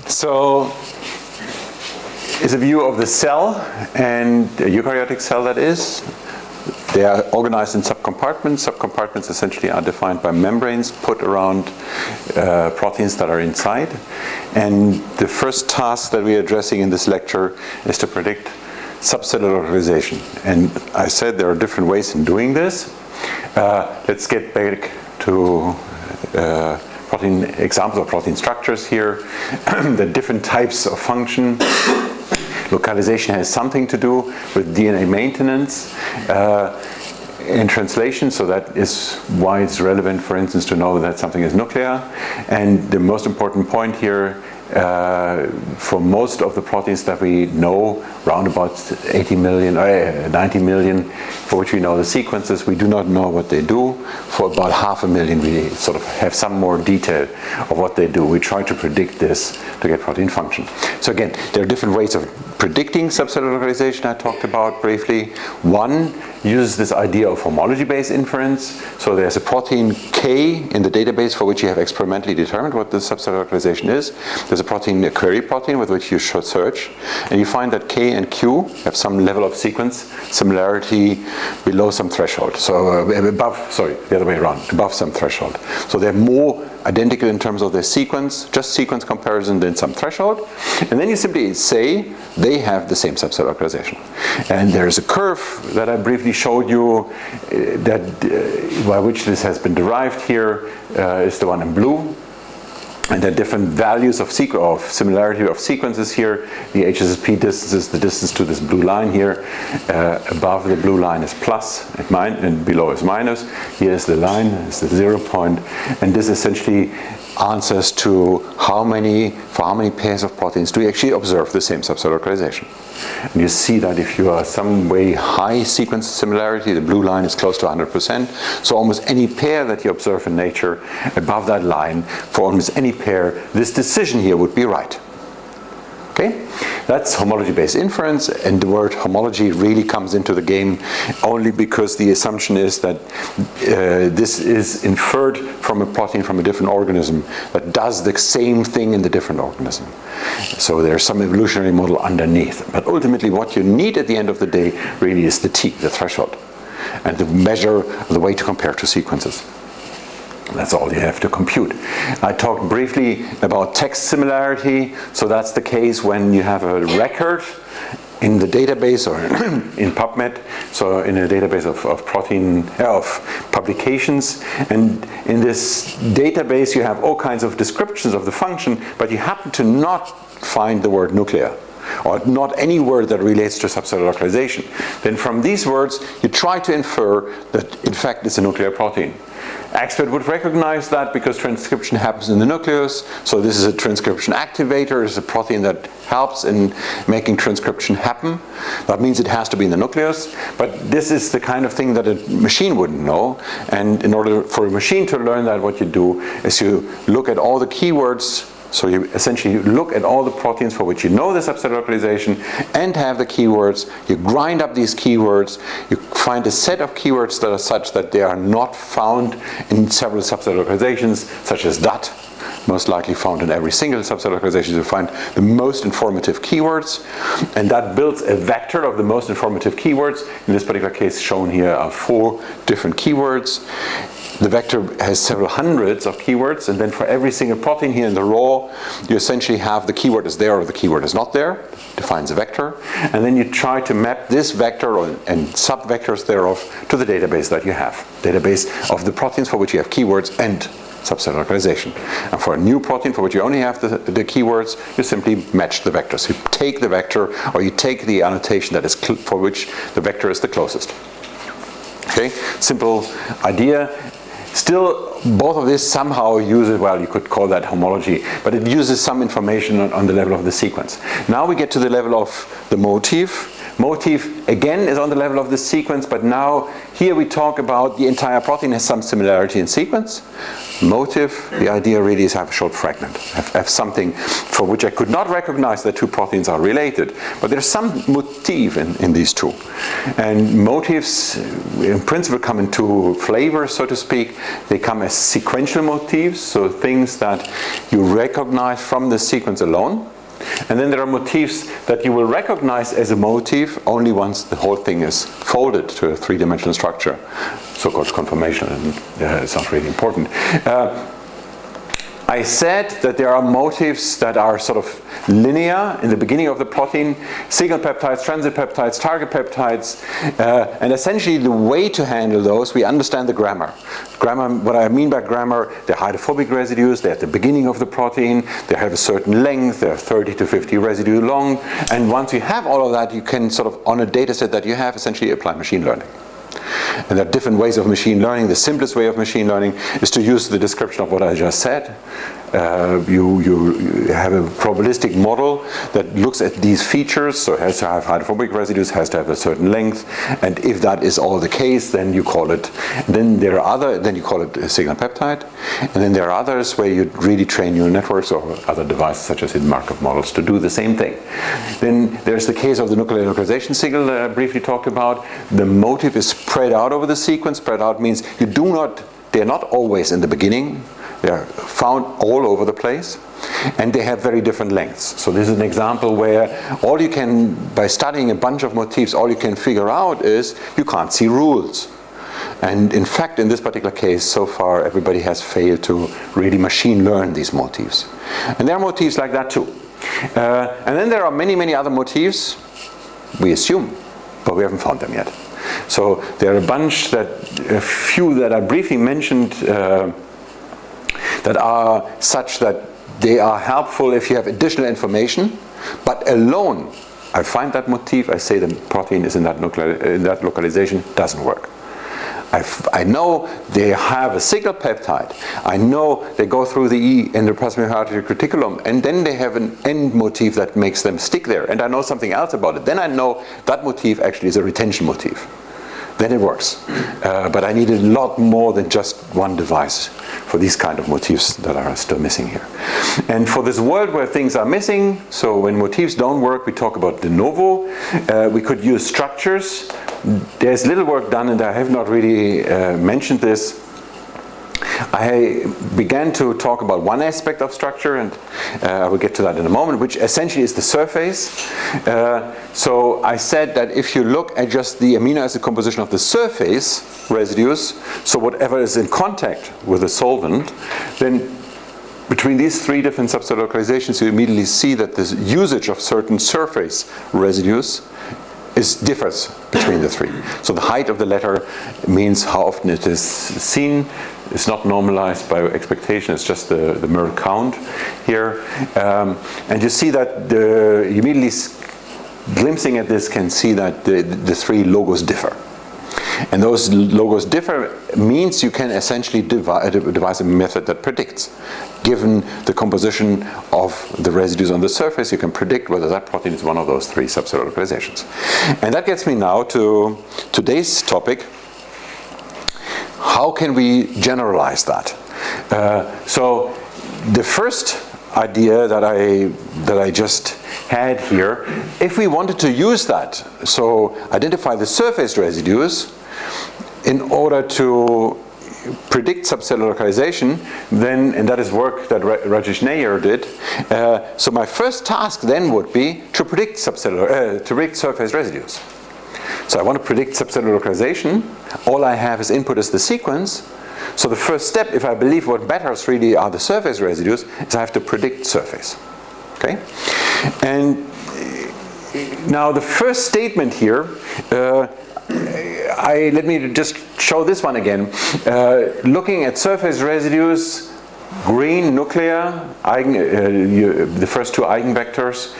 So is a view of the cell, and a eukaryotic cell that is. They are organized in subcompartments. Subcompartments essentially are defined by membranes put around proteins that are inside. And the first task that we are addressing in this lecture is to predict sub-cellular localization. And I said there are different ways in doing this. Let's get back to protein examples of protein structures here. The different types of function. Localization has something to do with DNA maintenance in translation, so that is why it's relevant, for instance, to know that something is nuclear. And the most important point here, for most of the proteins that we know, around about 80 million, 90 million, for which we know the sequences, we do not know what they do. For about 500,000, we sort of have some more detail of what they do. We try to predict this to get protein function. So again, there are different ways of predicting subcellular localization I talked about briefly. One uses this idea of homology-based inference. So there's a protein K in the database for which you have experimentally determined what the subcellular localization is. There's a protein, a query protein, with which you should search. And you find that K and Q have some level of sequence similarity below some threshold. So the other way around, above some threshold. So they're more identical in terms of their sequence, just sequence comparison than some threshold. And then you simply say they have the same subcellular localization. And there's a curve that I briefly showed you by which this has been derived here, is the one in blue. And there are different values of similarity of sequences here. The HSSP distance is the distance to this blue line here. Above the blue line is plus and below is minus. Here is the line, it's the 0 point. And this essentially answers to for how many pairs of proteins do you actually observe the same subcellular localization. And you see that if you are some way high sequence similarity, the blue line is close to 100%. So almost any pair that you observe in nature above that line, for almost any pair, this decision here would be right. Okay? That's homology-based inference, and the word homology really comes into the game only because the assumption is that this is inferred from a protein from a different organism that does the same thing in the different organism. So there's some evolutionary model underneath. But ultimately what you need at the end of the day really is the T, the threshold, and the measure of the way to compare two sequences. That's all you have to compute. I talked briefly about text similarity. So that's the case when you have a record in the database or in PubMed, so in a database of publications. And in this database you have all kinds of descriptions of the function, but you happen to not find the word nuclear, or not any word that relates to subcellular localization. Then from these words you try to infer that in fact it's a nuclear protein. Expert would recognize that because transcription happens in the nucleus. So this is a transcription activator. It's a protein that helps in making transcription happen. That means it has to be in the nucleus. But this is the kind of thing that a machine wouldn't know. And in order for a machine to learn that, what you do is you look at all the keywords. So you essentially look at all the proteins for which you know the subcellular localization and have the keywords. You grind up these keywords. You find a set of keywords that are such that they are not found in several subcellular localizations, such as that, most likely found in every single subcellular localization. You find the most informative keywords, and that builds a vector of the most informative keywords. In this particular case shown here are 4 different keywords. The vector has several hundreds of keywords, and then for every single protein here in the raw, you essentially have the keyword is there or the keyword is not there, defines a vector, and then you try to map this vector and sub-vectors thereof to the database that you have, database of the proteins for which you have keywords and subcellular localization. And for a new protein for which you only have the keywords, you simply match the vectors. You take the vector, or you take the annotation that is for which the vector is the closest. Okay, simple idea. Still, both of this somehow uses, well, you could call that homology, but it uses some information on the level of the sequence. Now we get to the level of the motif, Motif, again, is on the level of the sequence, but now here we talk about the entire protein has some similarity in sequence. Motif, the idea really is have a short fragment, have something for which I could not recognize that two proteins are related, but there's some motif in these two. And motifs, in principle, come in two flavors, so to speak. They come as sequential motifs, so things that you recognize from the sequence alone. And then there are motifs that you will recognize as a motif only once the whole thing is folded to a three-dimensional structure, so-called conformation, and it's not really important. I said that there are motifs that are sort of linear in the beginning of the protein, signal peptides, transit peptides, target peptides, and essentially the way to handle those, we understand the grammar. What I mean by grammar, they're hydrophobic residues, they're at the beginning of the protein, they have a certain length, they're 30 to 50 residue long, and once you have all of that, you can sort of, on a data set that you have, essentially apply machine learning. And there are different ways of machine learning. The simplest way of machine learning is to use the description of what I just said. You have a probabilistic model that looks at these features, so it has to have hydrophobic residues, has to have a certain length, and if that is all the case, then you call it. Then you call it a signal peptide, and then there are others where you really train neural networks or other devices such as hidden Markov models to do the same thing. Then there's the case of the nuclear localization signal that I briefly talked about. The motif is spread out over the sequence. Spread out means they're not always in the beginning. They're found all over the place, and they have very different lengths. So this is an example where by studying a bunch of motifs, all you can figure out is you can't see rules. And in fact, in this particular case, so far, everybody has failed to really machine learn these motifs. And there are motifs like that too. And then there are many, many other motifs, we assume, but we haven't found them yet. So there are a few that I briefly mentioned that are such that they are helpful if you have additional information, but alone, I find that motif, I say the protein is in that localization, doesn't work. I know they have a signal peptide. I know they go through the endoplasmic reticulum, and then they have an end motif that makes them stick there. And I know something else about it. Then I know that motif actually is a retention motif. Then it works. But I need a lot more than just one device for these kind of motifs that are still missing here. And for this world where things are missing, so when motifs don't work, we talk about de novo. We could use structures. There's little work done, and I have not really mentioned this. I began to talk about one aspect of structure, and I will get to that in a moment, which essentially is the surface. So I said that if you look at just the amino acid composition of the surface residues, so whatever is in contact with the solvent, then between these three different sub-cellular localizations, you immediately see that the usage of certain surface residues differs between the three. So the height of the letter means how often it is seen. It's not normalized by expectation, it's just the mirror count here. And you see that you immediately glimpsing at this can see that the three logos differ. And those logos differ means you can essentially devise a method that predicts. Given the composition of the residues on the surface, you can predict whether that protein is one of those three sub-cellular localizations. And that gets me now to today's topic. How can we generalize that? So the first idea that I just had here, if we wanted to use that, so identify the surface residues in order to predict subcellular localization, then, and that is work that Rajesh Nair did, so my first task then would be to predict surface residues. So I want to predict subcellular localization. All I have as input is the sequence. So the first step, if I believe what matters really are the surface residues, is I have to predict surface. Okay? And now the first statement here, let me just show this one again. Looking at surface residues, green nuclear, the first two eigenvectors,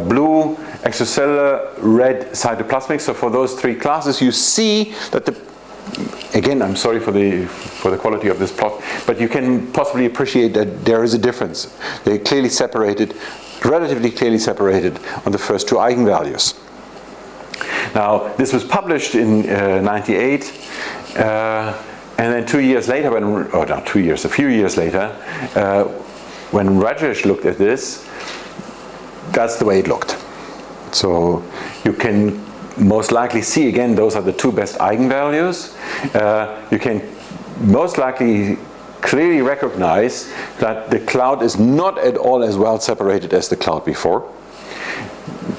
blue extracellular, red cytoplasmic. So for those three classes, you see that again, I'm sorry for the quality of this plot, but you can possibly appreciate that there is a difference. They're clearly separated, relatively clearly separated on the first two eigenvalues. Now, this was published in 98, and then 2 years later, a few years later, when Rajesh looked at this, that's the way it looked. So you can most likely see, again, those are the two best eigenvalues. You can most likely clearly recognize that the cloud is not at all as well separated as the cloud before.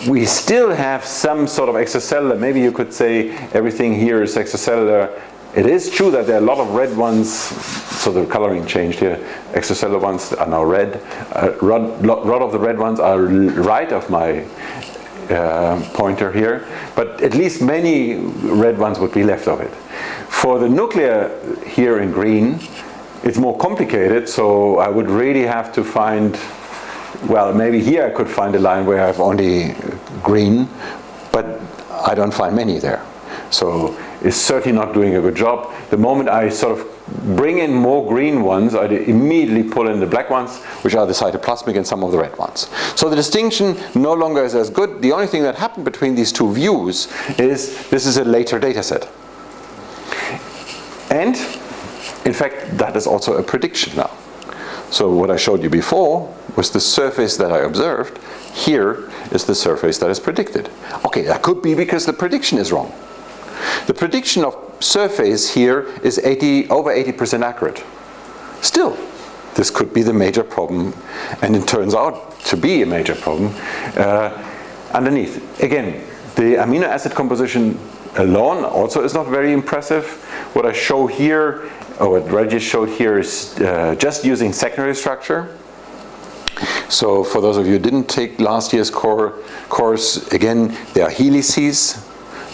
We still have some sort of extracellular, maybe you could say everything here is extracellular. It is true that there are a lot of red ones, so the coloring changed here. Extracellular ones are now red. A lot of the red ones are right of my pointer here, but at least many red ones would be left of it. For the nuclear here in green, it's more complicated, so I would really have to find, well, maybe here I could find a line where I have only green, but I don't find many there. So it's certainly not doing a good job. The moment I sort of bring in more green ones, I immediately pull in the black ones, which are the cytoplasmic, and some of the red ones. So the distinction no longer is as good. The only thing that happened between these two views is this is a later data set. And in fact, that is also a prediction now. So what I showed you before was the surface that I observed. Here is the surface that is predicted. Okay, that could be because the prediction is wrong. The prediction of surface here is over 80% accurate. Still, this could be the major problem, and it turns out to be a major problem underneath. Again, the amino acid composition alone also is not very impressive. What I show here, or what Rajesh showed here, is just using secondary structure. So for those of you who didn't take last year's course, again, there are helices.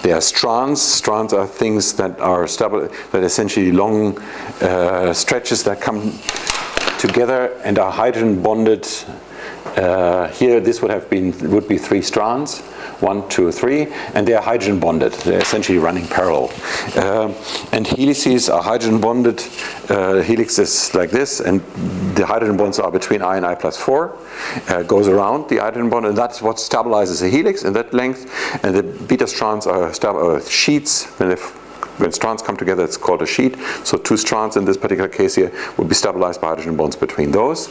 There are strands. Strands are things that are stable, that essentially long stretches that come together and are hydrogen bonded. Here, this would be 3 strands, 1, 2, 3, and they are hydrogen bonded. They're essentially running parallel. And helices are hydrogen bonded. Helix is like this, and the hydrogen bonds are between I and I plus 4. Goes around the hydrogen bond, and that's what stabilizes a helix in that length. And the beta strands are sheets. When strands come together, it's called a sheet. So 2 strands in this particular case here would be stabilized by hydrogen bonds between those.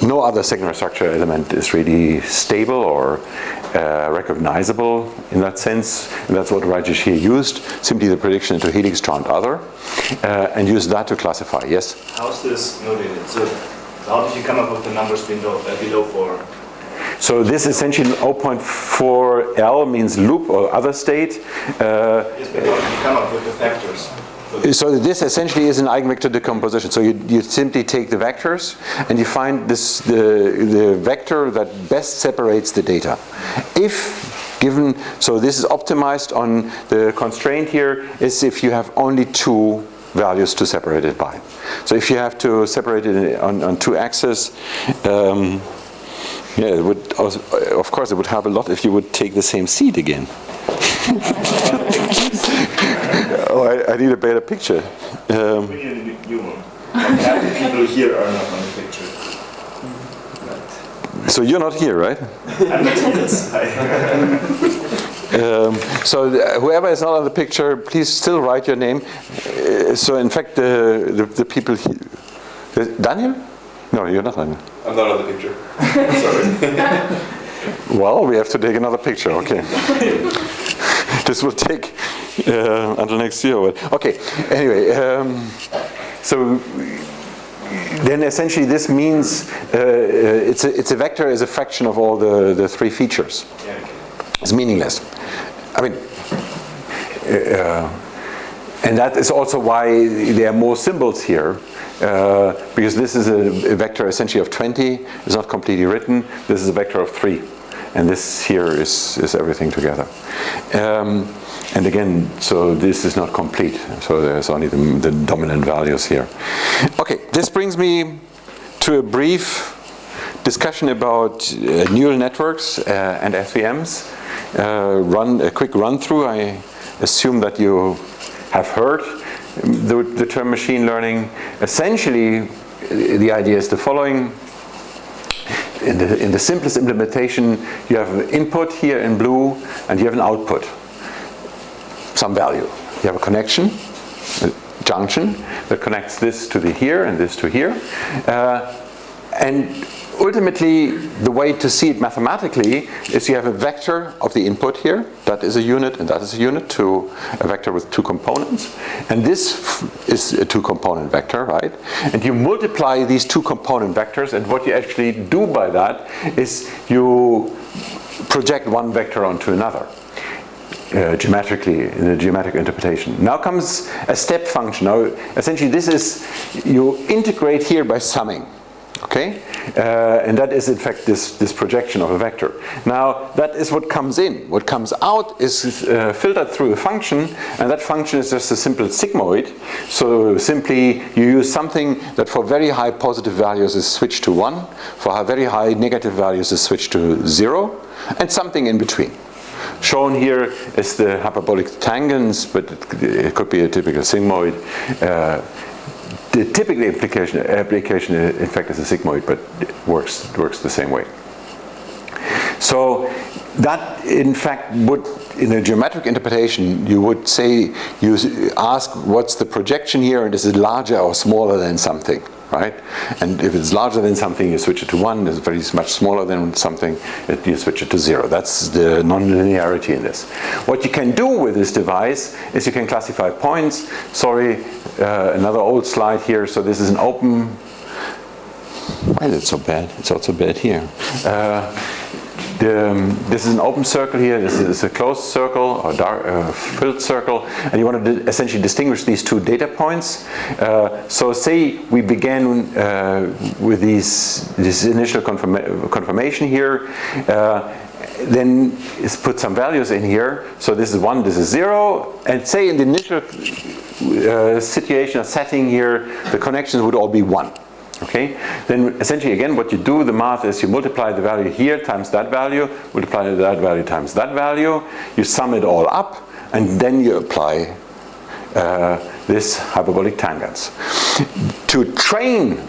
No other secondary structure element is really stable or recognizable in that sense, and that's what Rajesh here used. Simply the prediction into helix strand other, and use that to classify. Yes? How's this notated? So how did you come up with the numbers below 4? So this essentially 0.4 L means loop or other state. Yes, but how did you come up with the factors? So this essentially is an eigenvector decomposition. So you simply take the vectors and you find the vector that best separates the data. If given, so this is optimized on the constraint here is if you have only 2 values to separate it by. So if you have to separate it on 2 axes, yeah, it would also, of course it would help a lot if you would take the same seed again. Oh, I need a better picture. We need a new one. Half the people here are not on the picture. So you're not here, right? I'm not here. So whoever is not on the picture, please still write your name. So in fact, the people here, Daniel? No, you're not Daniel. I'm not on the picture. Sorry. Well, we have to take another picture. Okay. This will take until next year. Okay. Anyway, so then essentially this means it's a vector as a fraction of all the 3 features. It's meaningless. I mean, and that is also why there are more symbols here. Because this is a vector essentially of 20, it's not completely written. This is a vector of 3, and this here is everything together. And again, so this is not complete. So there's only the dominant values here. Okay, this brings me to a brief discussion about neural networks and SVMs. A quick run through. I assume that you have heard the term machine learning. Essentially, the idea is the following. In the simplest implementation, you have an input here in blue, and you have an output. some value. You have a connection, a junction, that connects this to the here and this to here. And ultimately, the way to see it mathematically is you have a vector of the input here. That is a unit and that is a unit, to a vector with two components. And this is a two-component vector, right? And you multiply these two component vectors, and what you actually do by that is you project one vector onto another. Geometrically, in a geometric interpretation. Now comes a step function. Now, essentially, this is, you integrate here by summing. Okay? And that is in fact this projection of a vector. Now that is what comes in. What comes out is filtered through a function, and that function is just a simple sigmoid. So simply you use something that for very high positive values is switched to 1, for very high negative values is switched to 0, and something in between. Shown here is the hyperbolic tangents, but it could be a typical sigmoid. The typical application in fact is a sigmoid, but it works the same way. So that in fact would, in a geometric interpretation, you would say, you ask what's the projection here, and is it larger or smaller than something, right? And if it's larger than something, you switch it to 1. If it's very much smaller than something, you switch it to 0. That's the nonlinearity in this. What you can do with this device is you can classify points. Sorry, another old slide here. So this is an open. Why is it so bad? It's also bad here. This is an open circle here, this is a closed circle or dark, filled circle, and you want to essentially distinguish these two data points. So say we began with this initial confirmation here, then put some values in here. So this is 1, this is 0, and say in the initial situation or setting here, the connections would all be 1. Okay, then essentially again what you do, the math is you multiply the value here times that value, multiply that value times that value, you sum it all up, and then you apply this hyperbolic tangents. To train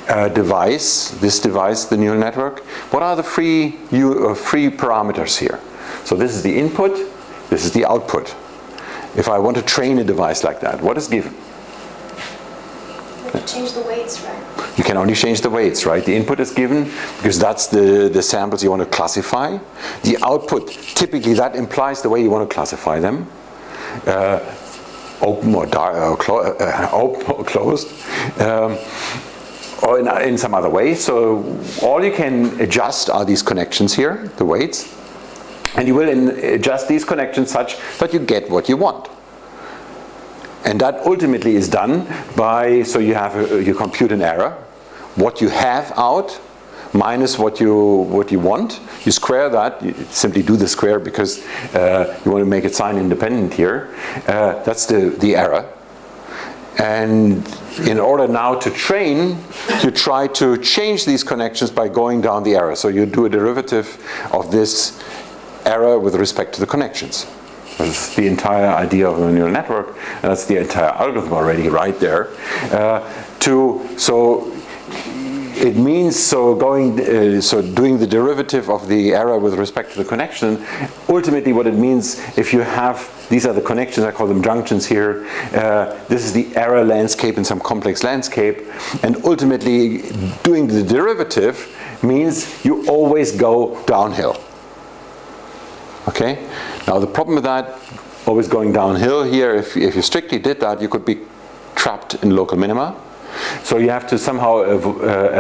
a device, this device, the neural network, what are the free parameters here? So this is the input, this is the output. If I want to train a device like that, what is given? You can change the weights, right? You can only change the weights, right? The input is given because that's the samples you want to classify. The output, typically that implies the way you want to classify them. Open or dark, open or closed. Or in some other way. So all you can adjust are these connections here, the weights. And you will adjust these connections such that you get what you want. And that ultimately is done by, so you compute an error, what you have out minus what you want. You square that, you simply do the square because you want to make it sign independent here. That's the error. And in order now to train, you try to change these connections by going down the error. So you do a derivative of this error with respect to the connections. That's the entire idea of a neural network, and that's the entire algorithm already right there. So it means doing the derivative of the error with respect to the connection. Ultimately, what it means, if you have, these are the connections, I call them junctions here. This is the error landscape in some complex landscape, and ultimately, doing the derivative means you always go downhill. Okay. Now the problem with that, always going downhill here, if you strictly did that, you could be trapped in local minima. So you have to somehow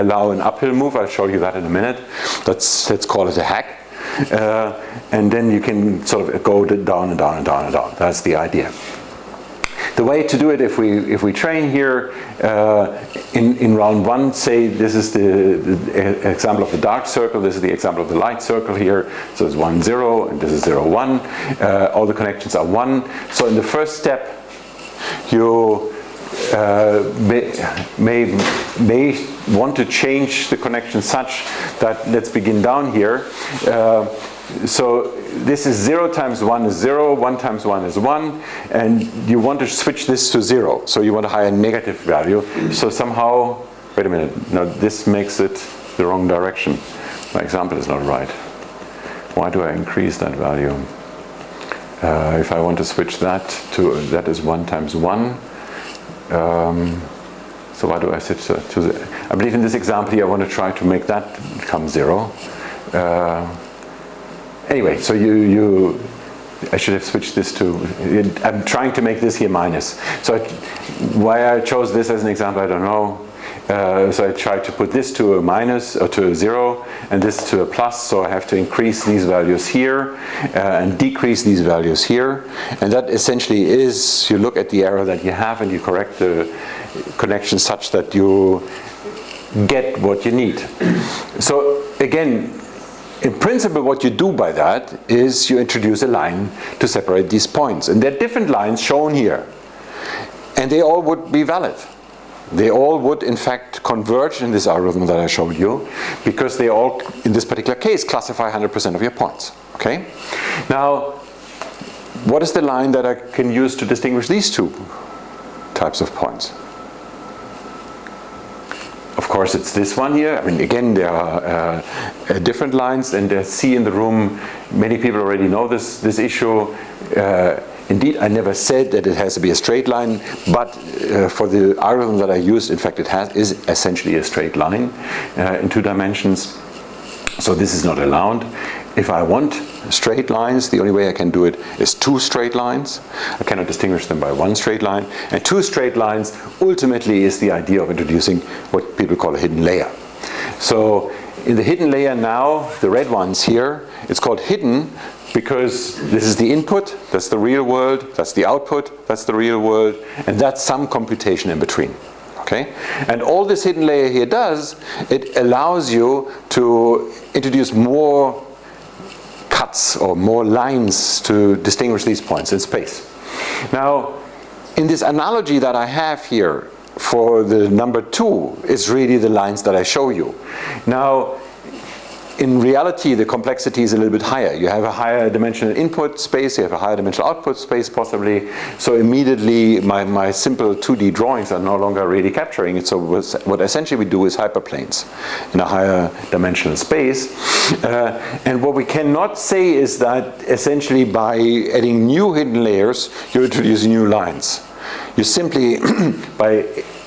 allow an uphill move. I'll show you that in a minute. Let's call it a hack. And then you can sort of go down and down and down and down. That's the idea. The way to do it, if we train here in round 1, say this is the example of the dark circle, this is the example of the light circle here. So it's 1, 0, and this is 0, 1. All the connections are 1. So in the first step, you may want to change the connection such that, let's begin down here. So this is 0 times 1 is 0, 1 times 1 is 1, and you want to switch this to 0. So you want a higher negative value. So somehow, wait a minute, no, this makes it the wrong direction. My example is not right. Why do I increase that value? If I want to switch that to, that is 1 times 1. So why do I switch to the, I believe in this example here I want to try to make that become 0. Anyway, so I should have switched this to, I'm trying to make this here minus. So why I chose this as an example, I don't know. So I tried to put this to a minus, or to a 0, and this to a plus, so I have to increase these values here and decrease these values here. And that essentially is, you look at the error that you have and you correct the connection such that you get what you need. So again, in principle what you do by that is you introduce a line to separate these points. And there are different lines shown here. And they all would be valid. They all would in fact converge in this algorithm that I showed you, because they all, in this particular case, classify 100% of your points. Okay? Now, what is the line that I can use to distinguish these two types of points? Of course, it's this one here. I mean, again, there are different lines, and there's C in the room. Many people already know this issue. Indeed, I never said that it has to be a straight line, but for the algorithm that I used, in fact, is essentially a straight line in 2 dimensions. So this is not allowed. If I want straight lines, the only way I can do it is 2 straight lines. I cannot distinguish them by 1 straight line. And 2 straight lines ultimately is the idea of introducing what people call a hidden layer. So in the hidden layer now, the red ones here, it's called hidden because this is the input, that's the real world, that's the output, that's the real world, and that's some computation in between. Okay? And all this hidden layer here does, it allows you to introduce more cuts or more lines to distinguish these points in space. Now, in this analogy that I have here for the number 2, it's really the lines that I show you. Now, in reality, the complexity is a little bit higher. You have a higher dimensional input space, you have a higher dimensional output space possibly. So immediately my simple 2D drawings are no longer really capturing it. So what essentially we do is hyperplanes in a higher dimensional space. And what we cannot say is that essentially by adding new hidden layers, you introduce new lines. You simply, by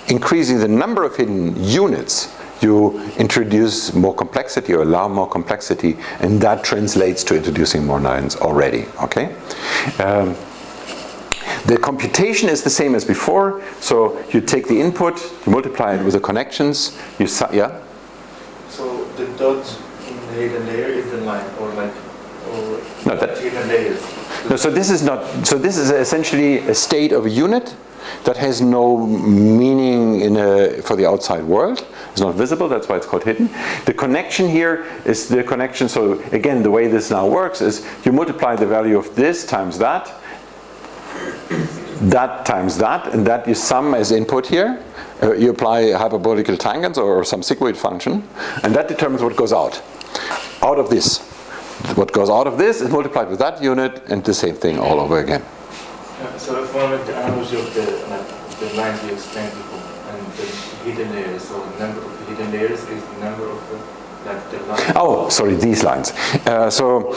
increasing the number of hidden units, you introduce more complexity or allow more complexity, and that translates to introducing more lines already. Okay? The computation is the same as before. So you take the input, you multiply it with the connections. Yeah. So the dot in the hidden layer is the line, or no, that hidden layers. No. So this is not. So this is essentially a state of a unit that has no meaning for the outside world. It's not visible, that's why it's called hidden. The connection here is the connection, so again, the way this now works is you multiply the value of this times that times that, and that you sum as input here. You apply hyperbolical tangents or some sigmoid function, and that determines what goes out of this. What goes out of this is multiplied with that unit, and the same thing all over again. So if one with the analogy of the lines you explained before and the hidden layers, so the number of the hidden layers is the number of the lines. Oh, sorry, these lines. So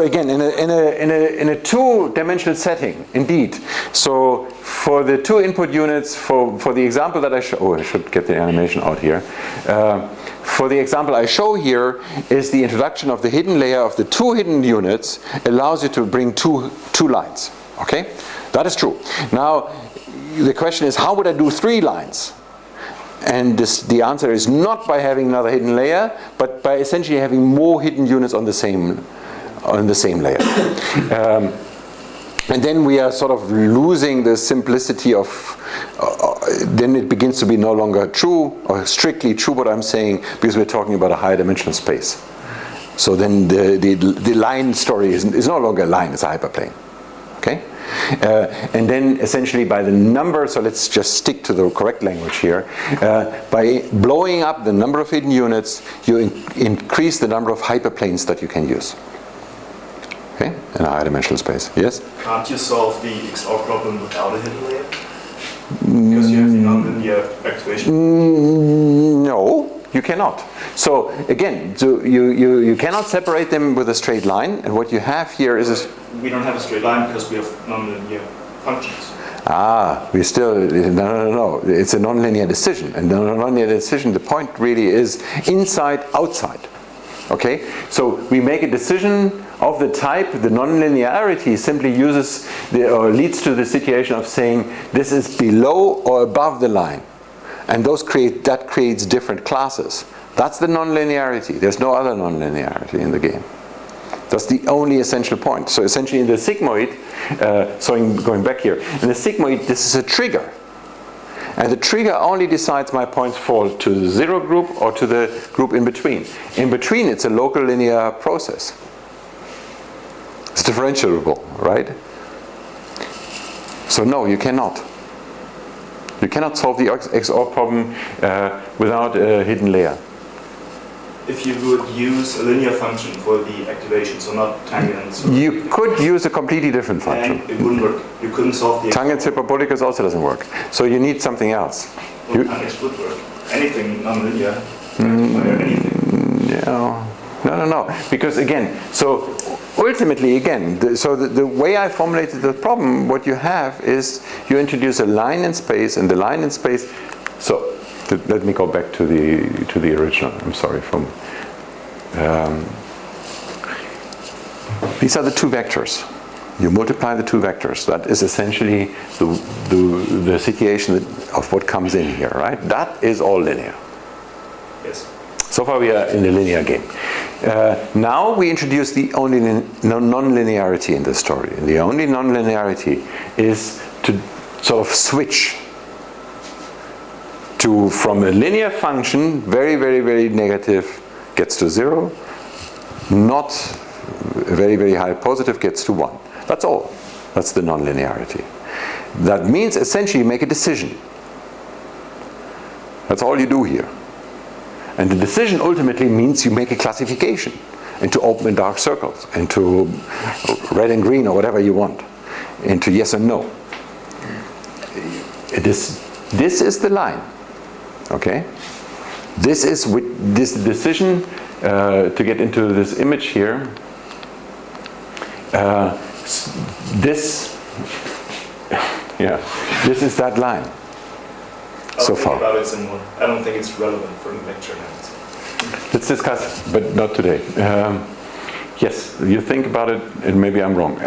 again, in a 2-dimensional setting, indeed. So for the 2 input units, for the example that I show, I should get the animation out here. For the example I show here is the introduction of the hidden layer of the 2 hidden units allows you to bring two lines. Okay, that is true. Now, the question is, how would I do 3 lines? And the answer is not by having another hidden layer, but by essentially having more hidden units on the same layer. And then we are sort of losing the simplicity of. Then it begins to be no longer true or strictly true what I'm saying, because we're talking about a higher dimensional space. So then the line story is no longer a line; it's a hyperplane. Okay? And then essentially by the number, so let's just stick to the correct language here, by blowing up the number of hidden units, you increase the number of hyperplanes that you can use. Okay? In a higher dimensional space. Yes? Can't you solve the XOR problem without a hidden layer? Because you have the nonlinear actuation? No, You cannot. So again, so you cannot separate them with a straight line, and what you have here is a... We don't have a straight line because we have nonlinear functions. We still, no. It's a nonlinear decision. And the nonlinear decision, the point really is inside, outside. Okay? So we make a decision of the type, the nonlinearity simply uses, or leads to the situation of saying this is below or above the line. And that creates different classes. That's the nonlinearity. There's no other nonlinearity in the game. That's the only essential point. So essentially in the sigmoid, going back here, in the sigmoid this is a trigger. And the trigger only decides my points fall to the zero group or to the group in between. In between it's a local linear process. It's differentiable, right? So no, you cannot. You cannot solve the XOR problem without a hidden layer. If you would use a linear function for the activation, so not tangents. You could use a completely different function. And it wouldn't work. You couldn't solve the... Tangents hyperbolicus also doesn't work. So you need something else. Well, tangents would work. Anything non-linear. Anything. No. Because again, so ultimately again, the way I formulated the problem, what you have is you introduce a line in space, and the line in space, so let me go back to the original. I'm sorry. These are the two vectors. You multiply the two vectors. That is essentially the situation of what comes in here, right? That is all linear. Yes. So far we are in the linear game. Now we introduce the only non-linearity in the story. And the only non-linearity is to sort of switch from a linear function, very, very, very negative, gets to 0, not very, very high positive, gets to 1. That's all. That's the non-linearity. That means essentially you make a decision. That's all you do here. And the decision ultimately means you make a classification into open and dark circles, into red and green or whatever you want, into yes and no. This is the line. Okay, this is with this decision to get into this image here. This is that line. So far. About it some more. I don't think it's relevant for the lecture now. Let's discuss, but not today. Yes, you think about it, and maybe I'm wrong.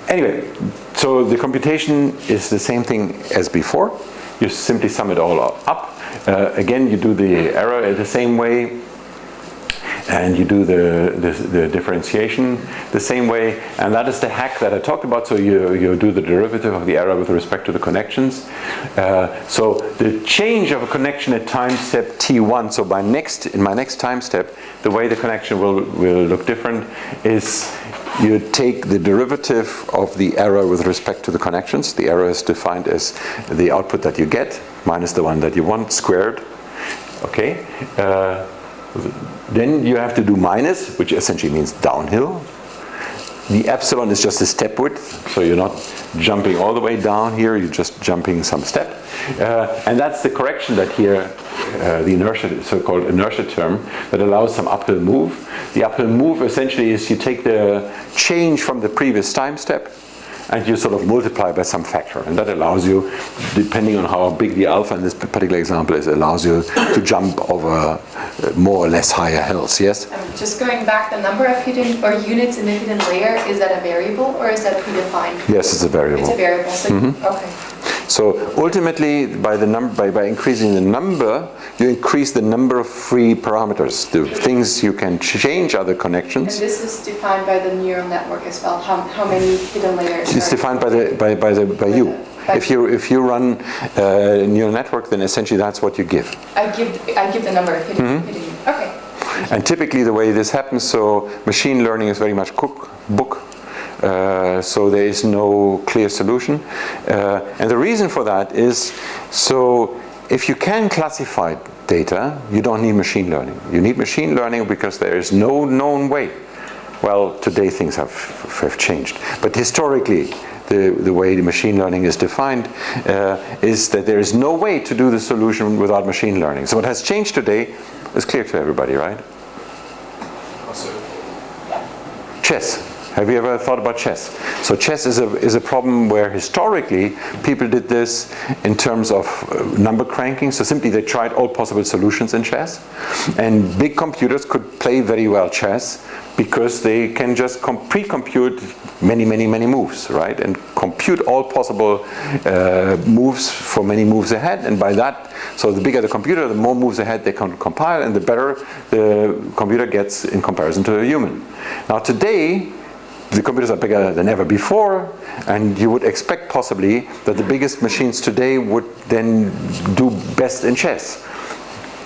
Anyway, so the computation is the same thing as before. You simply sum it all up. Again, you do the error the same way, and you do the differentiation the same way, and that is the hack that I talked about. So you do the derivative of the error with respect to the connections. So the change of a connection at time step t1, so in my next time step, the way the connection will look different is you take the derivative of the error with respect to the connections. The error is defined as the output that you get minus the one that you want squared. Okay. Then you have to do minus, which essentially means downhill. The epsilon is just a step width, so you're not jumping all the way down here, you're just jumping some step. And that's the correction that here, the inertia, so-called inertia term, that allows some uphill move. The uphill move essentially is you take the change from the previous time step and you sort of multiply by some factor, and that allows you, depending on how big the alpha in this particular example is, allows you to jump over more or less higher hills. Yes? Just going back, the number of hidden or units in the hidden layer, is that a variable or is that predefined? Yes, it's a variable. It's a variable. So okay. So ultimately, by increasing the number, you increase the number of free parameters. The things you can change are the connections. And this is defined by the neural network as well. How many hidden layers? It's defined by you. If you run a neural network, then essentially that's what you give. I give the number of hidden. Okay. And typically the way this happens, so machine learning is very much cookbook. So there is no clear solution. And the reason for that is, so if you can classify data, you don't need machine learning. You need machine learning because there is no known way. Well, today things have changed. But historically, the way the machine learning is defined, is that there is no way to do the solution without machine learning. So what has changed today is clear to everybody, right? Also, Chess. Have you ever thought about chess? So chess is a problem where historically people did this in terms of number cranking. So simply they tried all possible solutions in chess. And big computers could play very well chess because they can just pre-compute many moves, right? And compute all possible moves for many moves ahead. And by that, so the bigger the computer, the more moves ahead they can compile, and the better the computer gets in comparison to a human. Now today, the computers are bigger than ever before, and you would expect possibly that the biggest machines today would then do best in chess.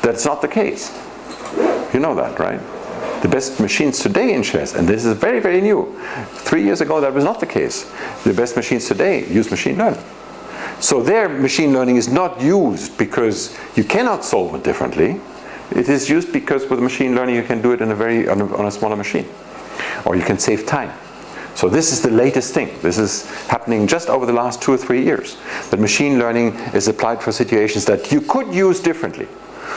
That's not the case. You know that, right? The best machines today in chess, and this is very new. 3 years ago that was not the case. The best machines today use machine learning. So their machine learning is not used because you cannot solve it differently. It is used because with machine learning you can do it in on a smaller machine, or you can save time. So this is the latest thing. This is happening just over the last 2 or 3 years. That machine learning is applied for situations that you could use differently,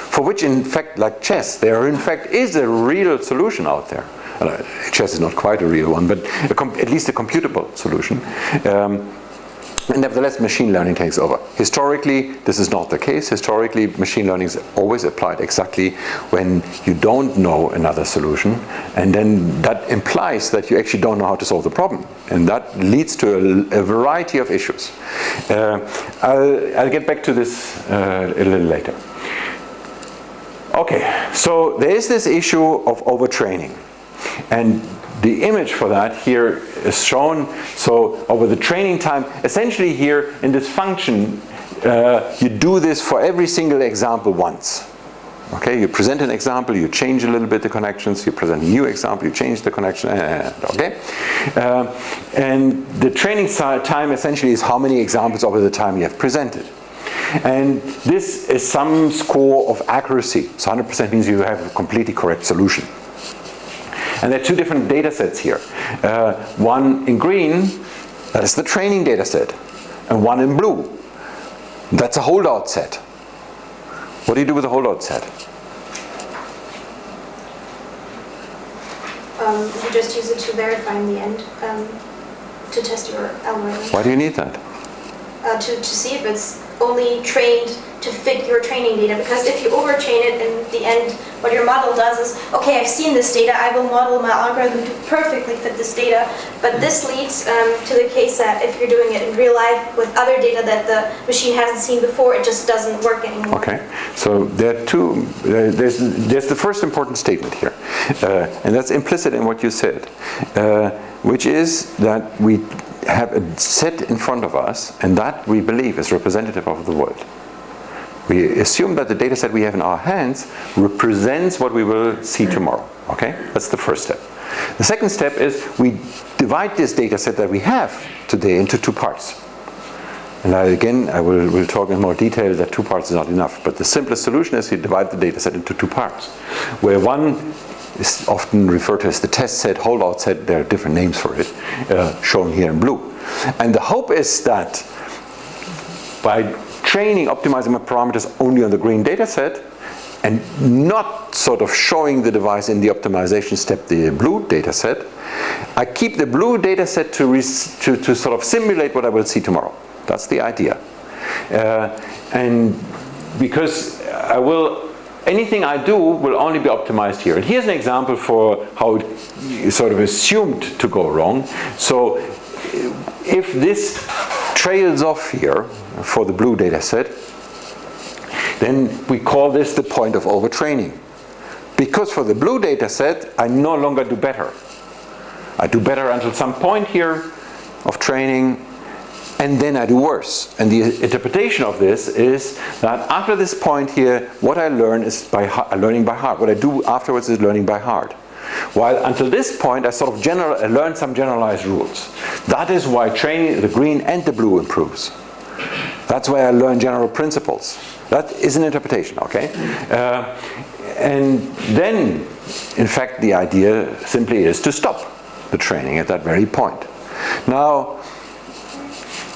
for which in fact, like chess, there in fact is a real solution out there. Chess is not quite a real one, but at least a computable solution. And nevertheless, machine learning takes over. Historically, this is not the case. Historically, machine learning is always applied exactly when you don't know another solution, and then that implies that you actually don't know how to solve the problem, and that leads to a variety of issues. I'll get back to this a little later. Okay, so there is this issue of overtraining, and the image for that here is shown. So over the training time, essentially here in this function, you do this for every single example once. Okay, you present an example, you change a little bit the connections, you present a new example, you change the connection, okay? And the training time essentially is how many examples over the time you have presented. And this is some score of accuracy. So 100% means you have a completely correct solution. And there are two different data sets here. One in green, that is the training data set. And one in blue, that's a holdout set. What do you do with a holdout set? You just use it to verify in the end, to test your algorithm. Why do you need that? To see if it's only trained to fit your training data, because if you overtrain it, in the end what your model does is, okay, I've seen this data, I will model my algorithm to perfectly fit this data, but this leads to the case that if you're doing it in real life with other data that the machine hasn't seen before, it just doesn't work anymore. Okay, so there are two, there's the first important statement here, and that's implicit in what you said, which is that we have a set in front of us, and that we believe is representative of the world. We assume that the data set we have in our hands represents what we will see tomorrow. Okay, that's the first step. The second step is we divide this data set that we have today into two parts. And I will talk in more detail that 2 parts is not enough, but the simplest solution is we divide the data set into 2 parts, where one is often referred to as the test set, holdout set, there are different names for it, shown here in blue. And the hope is that by optimizing my parameters only on the green data set, and not sort of showing the device in the optimization step the blue data set, I keep the blue data set to sort of simulate what I will see tomorrow. That's the idea. And because anything I do will only be optimized here. And here's an example for how it sort of assumed to go wrong. So if this trails off here for the blue data set, then we call this the point of overtraining. Because for the blue data set, I no longer do better. I do better until some point here of training, and then I do worse. And the interpretation of this is that after this point here, what I learn is learning by heart. What I do afterwards is learning by heart. While until this point, I sort of learn some generalized rules. That is why training the green and the blue improves. That's why I learn general principles. That is an interpretation, okay? And then, in fact, the idea simply is to stop the training at that very point. Now,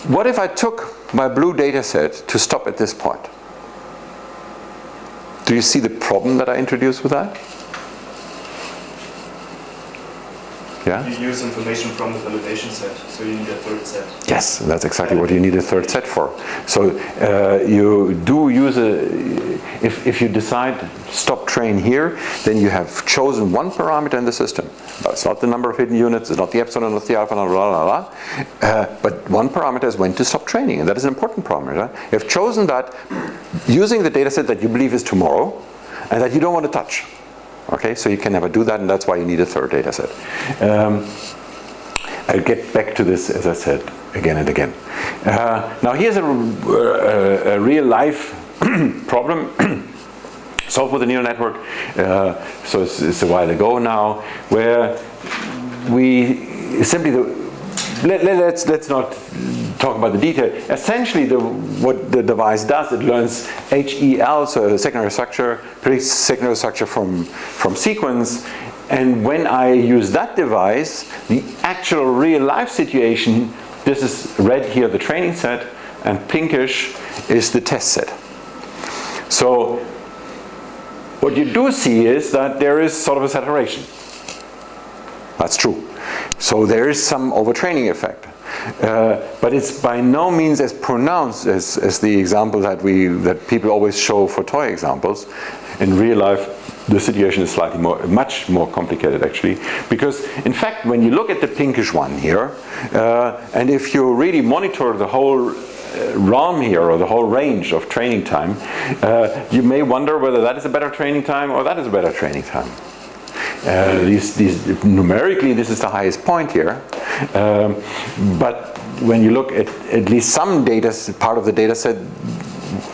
What if I took my blue data set to stop at this point? Do you see the problem that I introduced with that? Yeah? You use information from the validation set, so you need a third set. Yes, that's exactly what you need a third set for. So you do use if you decide stop train here, then you have chosen one parameter in the system. It's not the number of hidden units, it's not the epsilon, not the alpha, blah, blah, blah. But one parameter is when to stop training, and that is an important parameter. You've chosen that using the data set that you believe is tomorrow, and that you don't want to touch. Okay, so you can never do that, and that's why you need a third data set. I'll get back to this, as I said, again and again. Now here's a real life problem solved with a neural network. So it's a while ago now, where we simply, let's not talk about the detail. Essentially, what the device does, it learns HEL, so secondary structure, predicts secondary structure from sequence. And when I use that device, the actual real life situation, this is red here, the training set, and pinkish is the test set. So what you do see is that there is sort of a saturation. That's true. So there is some overtraining effect. But it's by no means as pronounced as the example that people always show for toy examples. In real life, the situation is much more complicated actually, because in fact, when you look at the pinkish one here, and if you really monitor the whole realm here, or the whole range of training time, you may wonder whether that is a better training time or that is a better training time. Numerically, this is the highest point here, but when you look at least some data, part of the data set,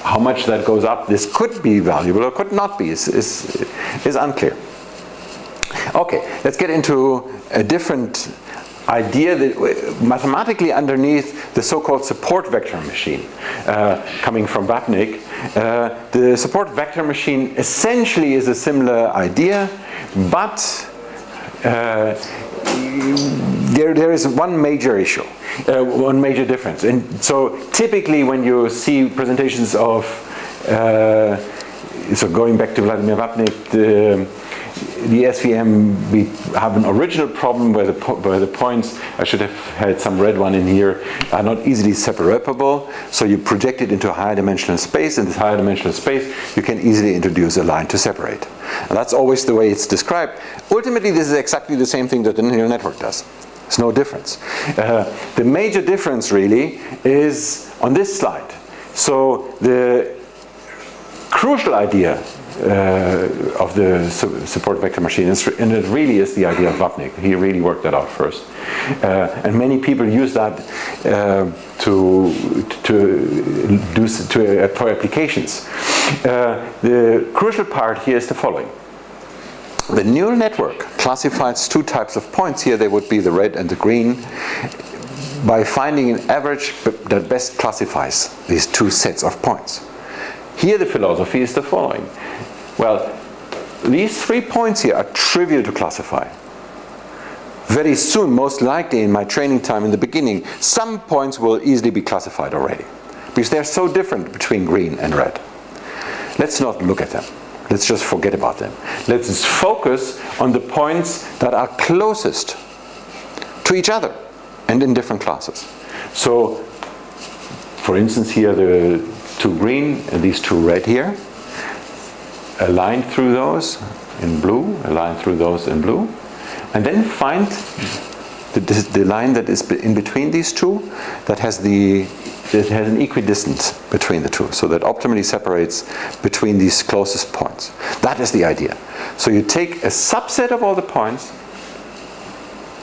how much that goes up, this could be valuable or could not be, is unclear. Okay, let's get into a different idea that mathematically underneath the so-called support vector machine, coming from Vapnik. The support vector machine essentially is a similar idea, but there is one major issue, one major difference. And so typically when you see presentations of, so going back to Vladimir Vapnik, the SVM, we have an original problem where the points, I should have had some red one in here, are not easily separable. So you project it into a higher dimensional space. In this higher dimensional space, you can easily introduce a line to separate. And that's always the way it's described. Ultimately, this is exactly the same thing that the neural network does. There's no difference. The major difference really is on this slide. So the crucial idea of the support vector machine, and it really is the idea of Vapnik. He really worked that out first, and many people use that for applications. The crucial part here is the following: the neural network classifies two types of points. Here they would be the red and the green, by finding an average that best classifies these two sets of points. Here the philosophy is the following. Well, these 3 points here are trivial to classify. Very soon, most likely in my training time in the beginning, some points will easily be classified already, because they're so different between green and red. Let's not look at them. Let's just forget about them. Let's just focus on the points that are closest to each other and in different classes. So, for instance, here the two green and these two red here, a line through those in blue, a line through those in blue, and then find the line that is in between these two that has an equidistance between the two, so that optimally separates between these closest points. That is the idea. So you take a subset of all the points,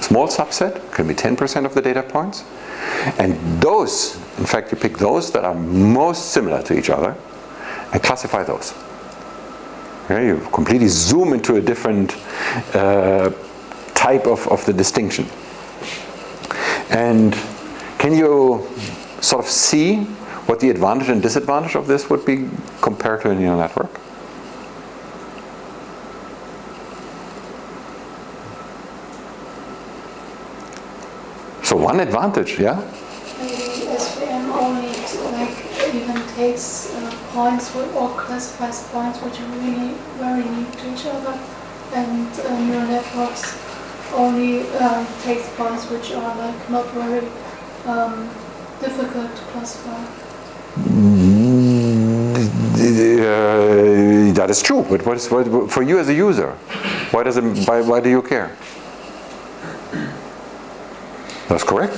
small subset, can be 10% of the data points, and those, in fact, you pick those that are most similar to each other and classify those. Okay, you completely zoom into a different type of the distinction. And can you sort of see what the advantage and disadvantage of this would be compared to a neural network? So one advantage, yeah? Maybe a SVM only even takes points or classifies points which are really very near to each other, and neural networks only takes points which are not very difficult to classify. That is true, but what for you as a user, why do you care? That's correct.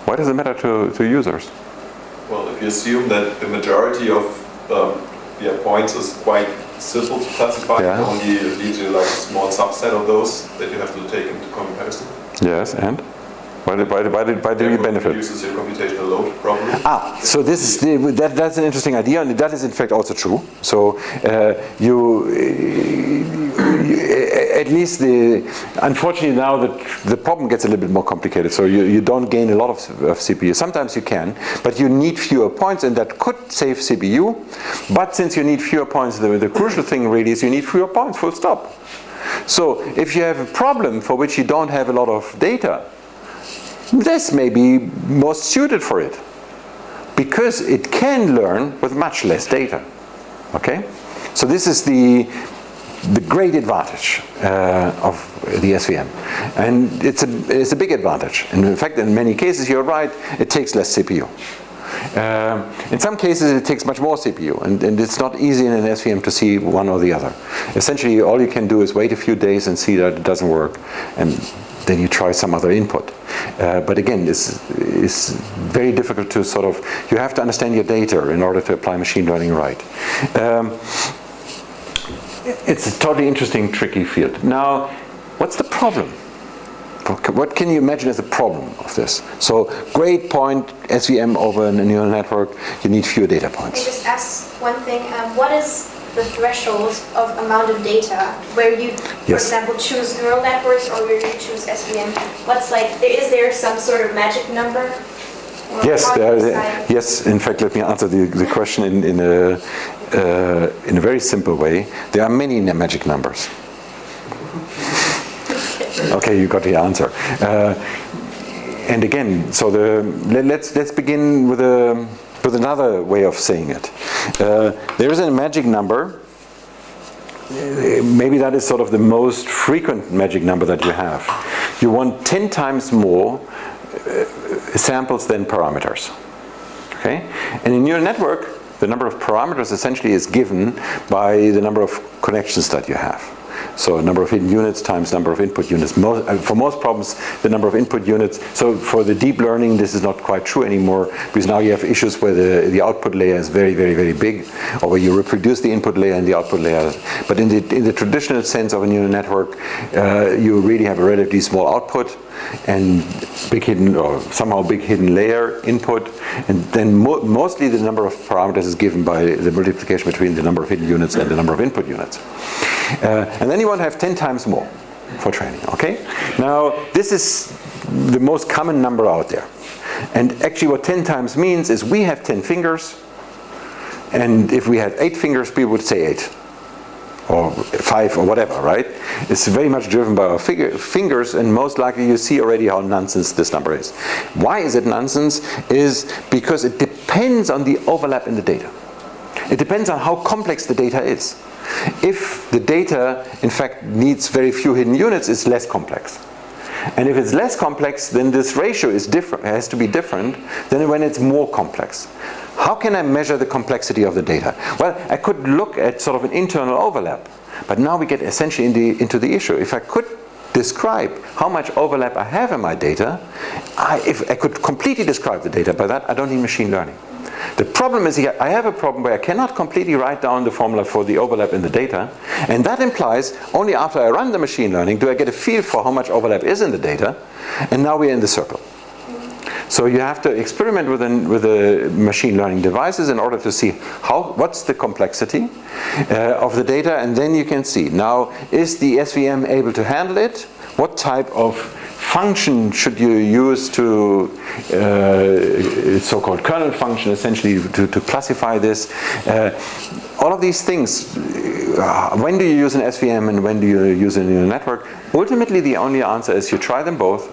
Why does it matter to users? Well, if you assume that the majority of points is quite simple to classify, Yeah. it only leaves you like a small subset of those that you have to take into comparison. Yes, and why do you benefit? Reduces your computational load, probably. So this is that's an interesting idea, and that is in fact also true. So at least unfortunately now the problem gets a little bit more complicated. So you don't gain a lot of CPU. Sometimes you can, but you need fewer points, and that could save CPU. But since you need fewer points, the crucial thing really is you need fewer points. Full stop. So if you have a problem for which you don't have a lot of data, this may be most suited for it, because it can learn with much less data. Okay, so this is the great advantage of the SVM, and it's a big advantage. And in fact, in many cases, you're right, it takes less CPU. In some cases, it takes much more CPU, and it's not easy in an SVM to see one or the other. Essentially, all you can do is wait a few days and see that it doesn't work, and then you try some other input. But again, this is very difficult to you have to understand your data in order to apply machine learning right. It's a totally interesting, tricky field. Now, what's the problem? What can you imagine as a problem of this? So, great point, SVM over a neural network, you need fewer data points. I just ask one thing. What is the threshold of amount of data where you, for example, choose neural networks or where you choose SVM? Is there some sort of magic number? Yes, yes. In fact, let me answer the question in a very simple way. There are many magic numbers. Okay, you got the answer. And again, so let's begin with another way of saying it. There is a magic number. Maybe that is sort of the most frequent magic number that you have. You want 10 times more samples than parameters. Okay? And in neural network, the number of parameters essentially is given by the number of connections that you have. So number of hidden units times number of input units. For most problems, the number of input units. So for the deep learning, this is not quite true anymore, because now you have issues where the output layer is very, very, very big, or where you reproduce the input layer and the output layer. But in the traditional sense of a neural network, you really have a relatively small output and big hidden, or somehow big hidden layer input, and then mostly the number of parameters is given by the multiplication between the number of hidden units and the number of input units. And then you want to have 10 times more for training, okay? Now, this is the most common number out there. And actually what 10 times means is we have 10 fingers, and if we had 8 fingers, people would say 8. Or 5 or whatever, right? It's very much driven by our fingers, and most likely you see already how nonsense this number is. Why is it nonsense? Is because it depends on the overlap in the data. It depends on how complex the data is. If the data, in fact, needs very few hidden units, it's less complex. And if it's less complex, then this ratio is different. It has to be different than when it's more complex. How can I measure the complexity of the data? Well, I could look at sort of an internal overlap, but now we get essentially into the issue. If I could describe how much overlap I have in my data, if I could completely describe the data, by that I don't need machine learning. The problem is I have a problem where I cannot completely write down the formula for the overlap in the data, and that implies only after I run the machine learning do I get a feel for how much overlap is in the data, and now we're in the circle. So you have to experiment with the machine learning devices in order to see what's the complexity of the data, and then you can see, now, is the SVM able to handle it? What type of function should you use to, so-called kernel function, essentially, to classify this? All of these things, when do you use an SVM and when do you use a neural network? Ultimately, the only answer is you try them both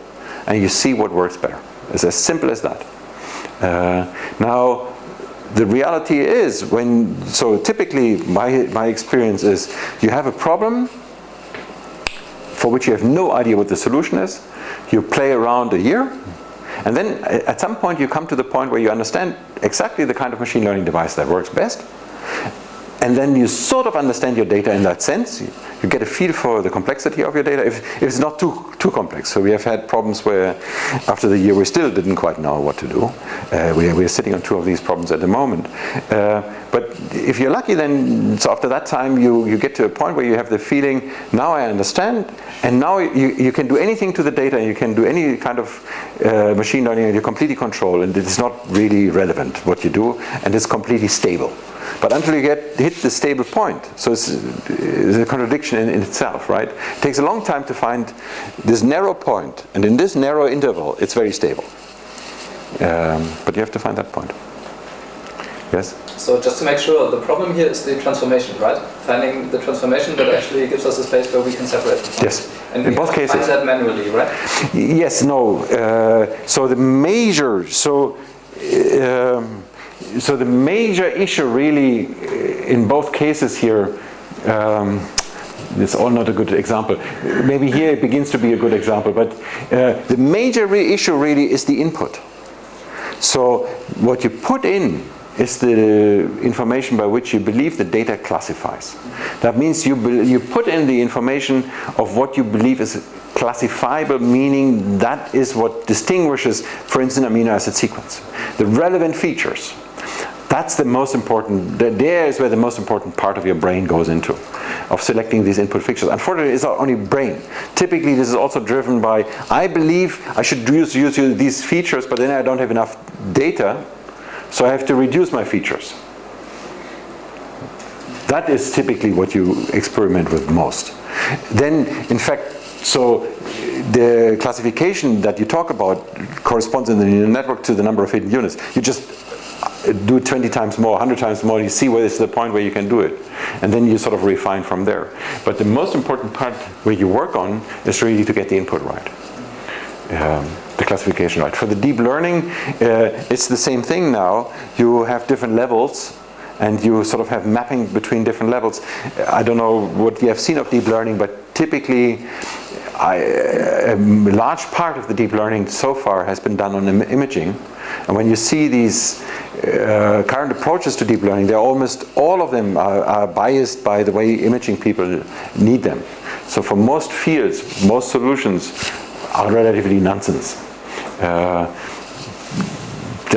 and you see what works better. It's as simple as that. Now, the reality is so typically my experience is you have a problem for which you have no idea what the solution is. You play around a year, and then at some point you come to the point where you understand exactly the kind of machine learning device that works best. And then you sort of understand your data in that sense. You get a feel for the complexity of your data, if it's not too complex. So we have had problems where after the year we still didn't quite know what to do. We are sitting on 2 of these problems at the moment. But if you're lucky, then so after that time you get to a point where you have the feeling, now I understand, and now you can do anything to the data, you can do any kind of machine learning, and you completely control, and it's not really relevant what you do, and it's completely stable. But until you hit the stable point, so it's a contradiction in itself, right? It takes a long time to find this narrow point, and in this narrow interval, it's very stable. But you have to find that point. Yes? So just to make sure, the problem here is the transformation, right? Finding the transformation that actually gives us a space where we can separate the points. Yes. And in both cases. Find that manually, right? Yes, no. So the major, so the major issue really in both cases here, it's all not a good example. Maybe here it begins to be a good example, but the major issue really is the input. So what you put in is the information by which you believe the data classifies. That means you put in the information of what you believe is classifiable, meaning that is what distinguishes, for instance, amino acid sequence. The relevant features. That's the most important, there is where the most important part of your brain goes into, of selecting these input features. Unfortunately, it's not only brain. Typically, this is also driven by, I believe I should use these features, but then I don't have enough data, so I have to reduce my features. That is typically what you experiment with most. Then, in fact, so the classification that you talk about corresponds in the neural network to the number of hidden units. You just do 20 times more, 100 times more, you see where it's the point where you can do it. And then you sort of refine from there. But the most important part where you work on is really to get the input right. The classification right. For the deep learning, it's the same thing now. You have different levels, and you sort of have mapping between different levels. I don't know what you have seen of deep learning, but typically a large part of the deep learning so far has been done on imaging. And when you see these current approaches to deep learning, they're almost all of them are biased by the way imaging people need them. So for most fields, most solutions are relatively nonsense. That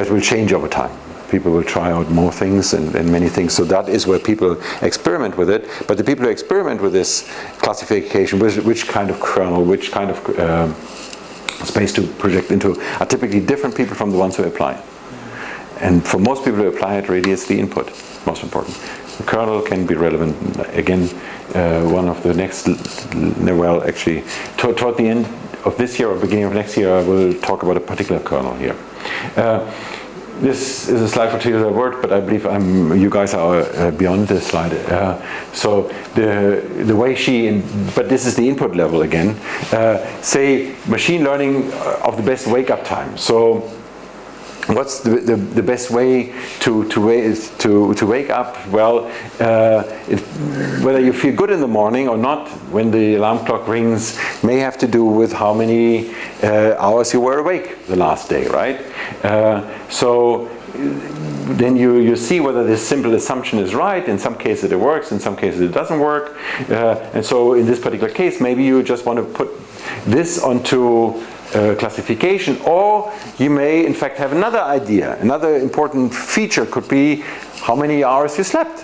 will change over time. People will try out more things and many things. So that is where people experiment with it. But the people who experiment with this classification, which kind of kernel, which kind of space to project into, are typically different people from the ones who apply it. And for most people who apply it, really it's the input, most important. The kernel can be relevant. Again, one of the next, well actually, toward the end of this year or beginning of next year, I will talk about a particular kernel here. This is a slide for Theodor Wirth, but I believe you guys are beyond this slide. So the way but this is the input level again. Say machine learning of the best wake up time. So what's the best way to wake up? Well, whether you feel good in the morning or not when the alarm clock rings may have to do with how many hours you were awake the last day, right? So then you see whether this simple assumption is right. In some cases it works, in some cases it doesn't work. And so in this particular case, maybe you just want to put this onto classification, or you may in fact have another idea. Another important feature could be how many hours you slept,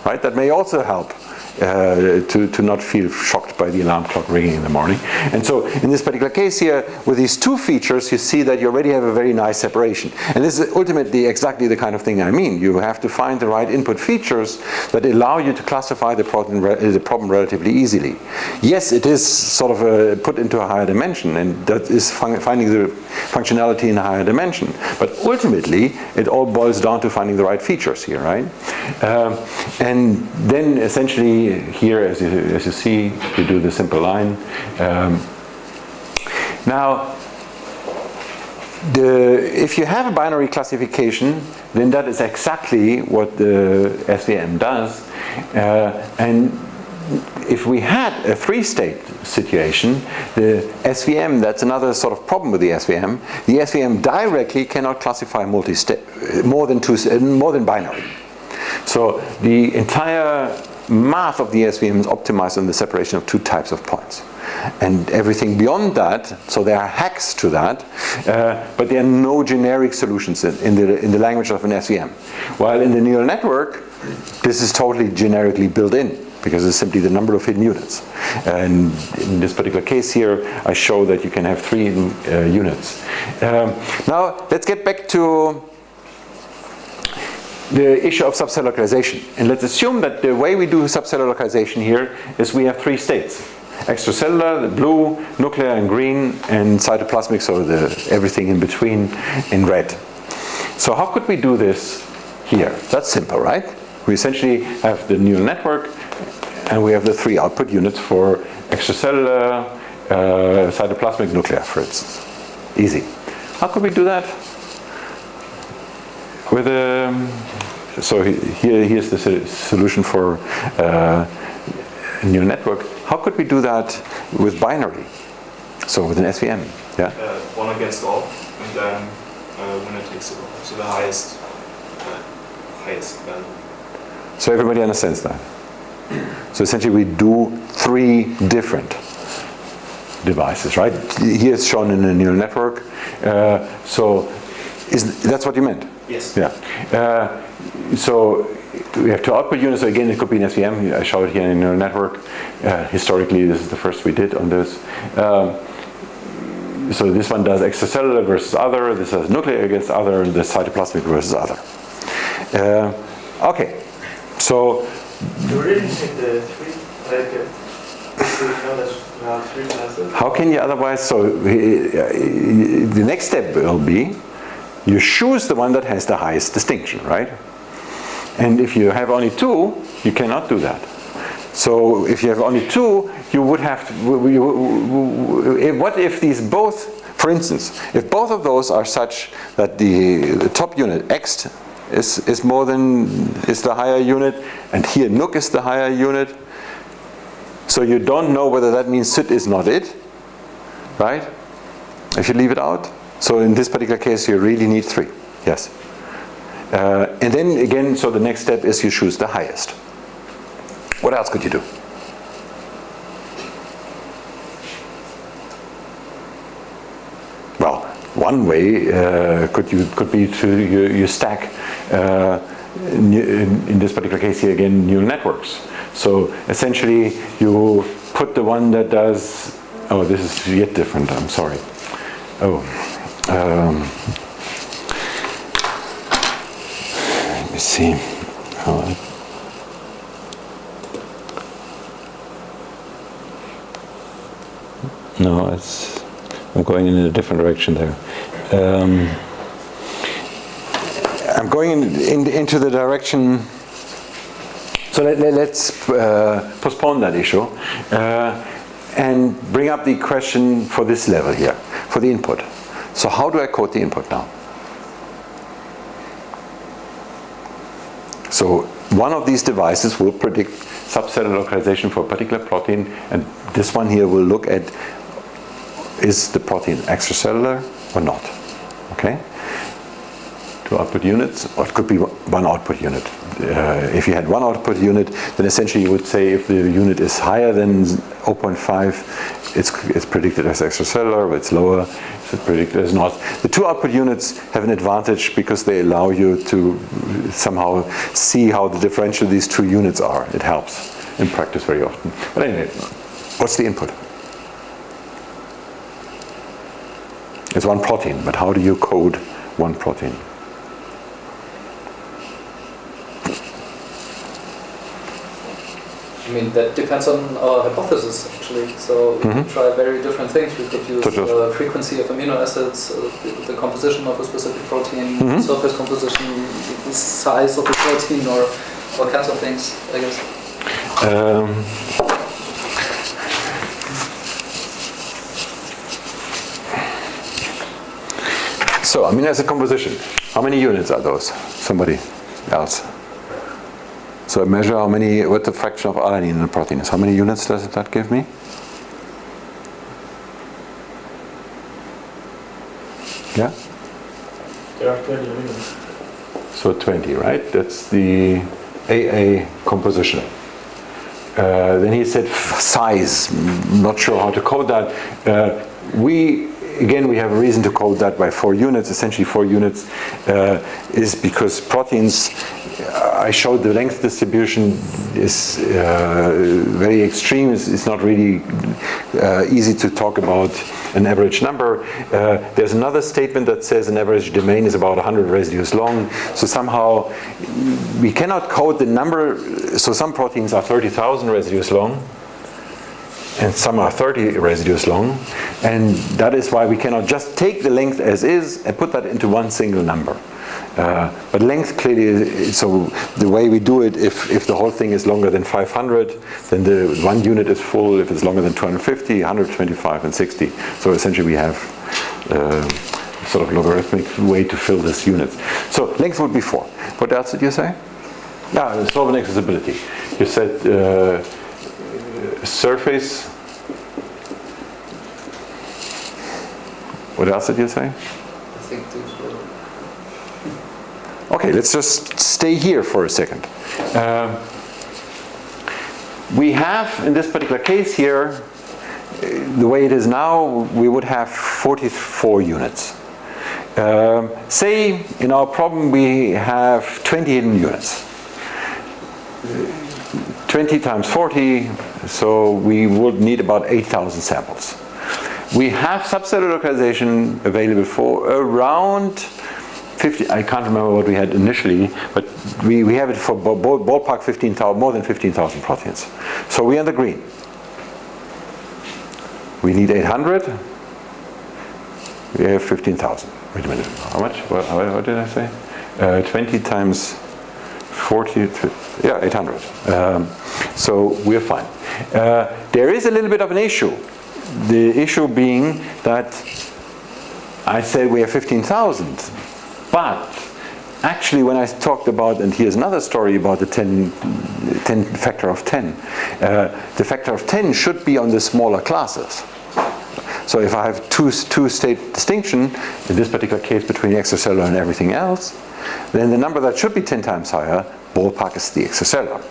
right? That may also help to not feel shocked by the alarm clock ringing in the morning. And so in this particular case here, with these two features, you see that you already have a very nice separation. And this is ultimately exactly the kind of thing I mean. You have to find the right input features that allow you to classify the problem relatively easily. Yes, it is sort of put into a higher dimension, and that is finding the functionality in a higher dimension. But ultimately, it all boils down to finding the right features here, right? And then essentially here, as you see, you do the simple line. Now, if you have a binary classification, then that is exactly what the SVM does. And if we had a three-state situation, the SVM, that's another sort of problem with the SVM. The SVM directly cannot classify more than binary. So the entire math of the SVM is optimized on the separation of two types of points. And everything beyond that, so there are hacks to that, but there are no generic solutions in the language of an SVM. While in the neural network, this is totally generically built in, because it's simply the number of hidden units. And in this particular case here, I show that you can have 3 hidden units. Now, let's get back to the issue of sub-cellular localization. And let's assume that the way we do sub-cellular localization here is we have 3 states. Extracellular, the blue, nuclear in green, and cytoplasmic, so everything in between in red. So how could we do this here? That's simple, right? We essentially have the neural network, and we have the 3 output units for extracellular, cytoplasmic, nuclear, for instance. Easy. How could we do that? With so here's the solution for a neural network. How could we do that with binary? So with an SVM, yeah? 1 against all, and then winner takes it all. So the highest value. So everybody understands that. So essentially we do 3 different devices, right? Here it's shown in a neural network. So that's what you meant? Yes. Yeah. So we have 2 output units. So again, it could be an SVM. I show it here in a neural network. Historically, this is the first we did on this. So this one does extracellular versus other. This does nuclear against other, and this cytoplasmic versus other. Okay. So you really think the 3 classes? How can you otherwise? So the next step will be you choose the one that has the highest distinction, right? And if you have only 2, you cannot do that. So if you have only 2, you would have to. What if these both, for instance, if both of those are such that the top unit X is the higher unit, and here nuc is the higher unit. So you don't know whether that means SIT is not it, right? If you leave it out. So in this particular case, you really need 3. Yes. And then again, so the next step is you choose the highest. What else could you do? Well, one way could be to you stack in this particular case here again neural networks. So essentially you put the one that does. Oh, this is yet different. I'm sorry. Oh. Let me see. No, I'm going in a different direction there. I'm going into the direction. So let's postpone that issue and bring up the question for this level here, for the input. So how do I code the input now? So one of these devices will predict sub-cellular localization for a particular protein, and this one here will look at, is the protein extracellular or not? Okay? 2 output units, or it could be 1 output unit. If you had 1 output unit, then essentially you would say if the unit is higher than 0.5, it's predicted as extracellular. If it's lower, it's predicted as not. The 2 output units have an advantage because they allow you to somehow see how the differential of these 2 units are. It helps in practice very often. But anyway, what's the input? It's 1 protein, but how do you code 1 protein? I mean, that depends on our hypothesis, actually. So we could try very different things. We could use frequency of amino acids, the composition of a specific protein, surface composition, the size of the protein, or all kinds of things, I guess. So amino acid composition. How many units are those? Somebody else. So I measure what the fraction of alanine in the protein is. How many units does that give me? Yeah? There are 20 units. So 20, right? That's the AA composition. Then he said size. Not sure how to code that. We have a reason to code that by 4 units. Essentially 4 units is because proteins, I showed the length distribution is very extreme. It's not really easy to talk about an average number. There's another statement that says an average domain is about 100 residues long. So somehow we cannot code the number. So some proteins are 30,000 residues long, and some are 30 residues long, and that is why we cannot just take the length as is and put that into one single number. But length clearly, so the way we do it, if the whole thing is longer than 500, then the 1 unit is full. If it's longer than 250, 125, and 60. So essentially we have sort of logarithmic way to fill this unit. So length would be 4. What else did you say? Solvent accessibility. You said surface. What else did you say? I think these were... Okay, let's just stay here for a second. We have, in this particular case here, the way it is now, we would have 44 units. Say in our problem we have 20 hidden units. 20 times 40, so we would need about 8,000 samples. We have sub-cellular localization available for around 50, I can't remember what we had initially, but we have it for ballpark 15,000, more than 15,000 proteins. So we're in the green. We need 800. We have 15,000. Wait a minute. How much? What did I say? 20 times 40, 800. So we're fine. There is a little bit of an issue. The issue being that I said we have 15,000. But actually when I talked about, and here's another story about the 10 factor of 10, the factor of 10 should be on the smaller classes. So if I have two-state distinction, in this particular case between extracellular and everything else, then the number that should be 10 times higher, ballpark, is the extracellular.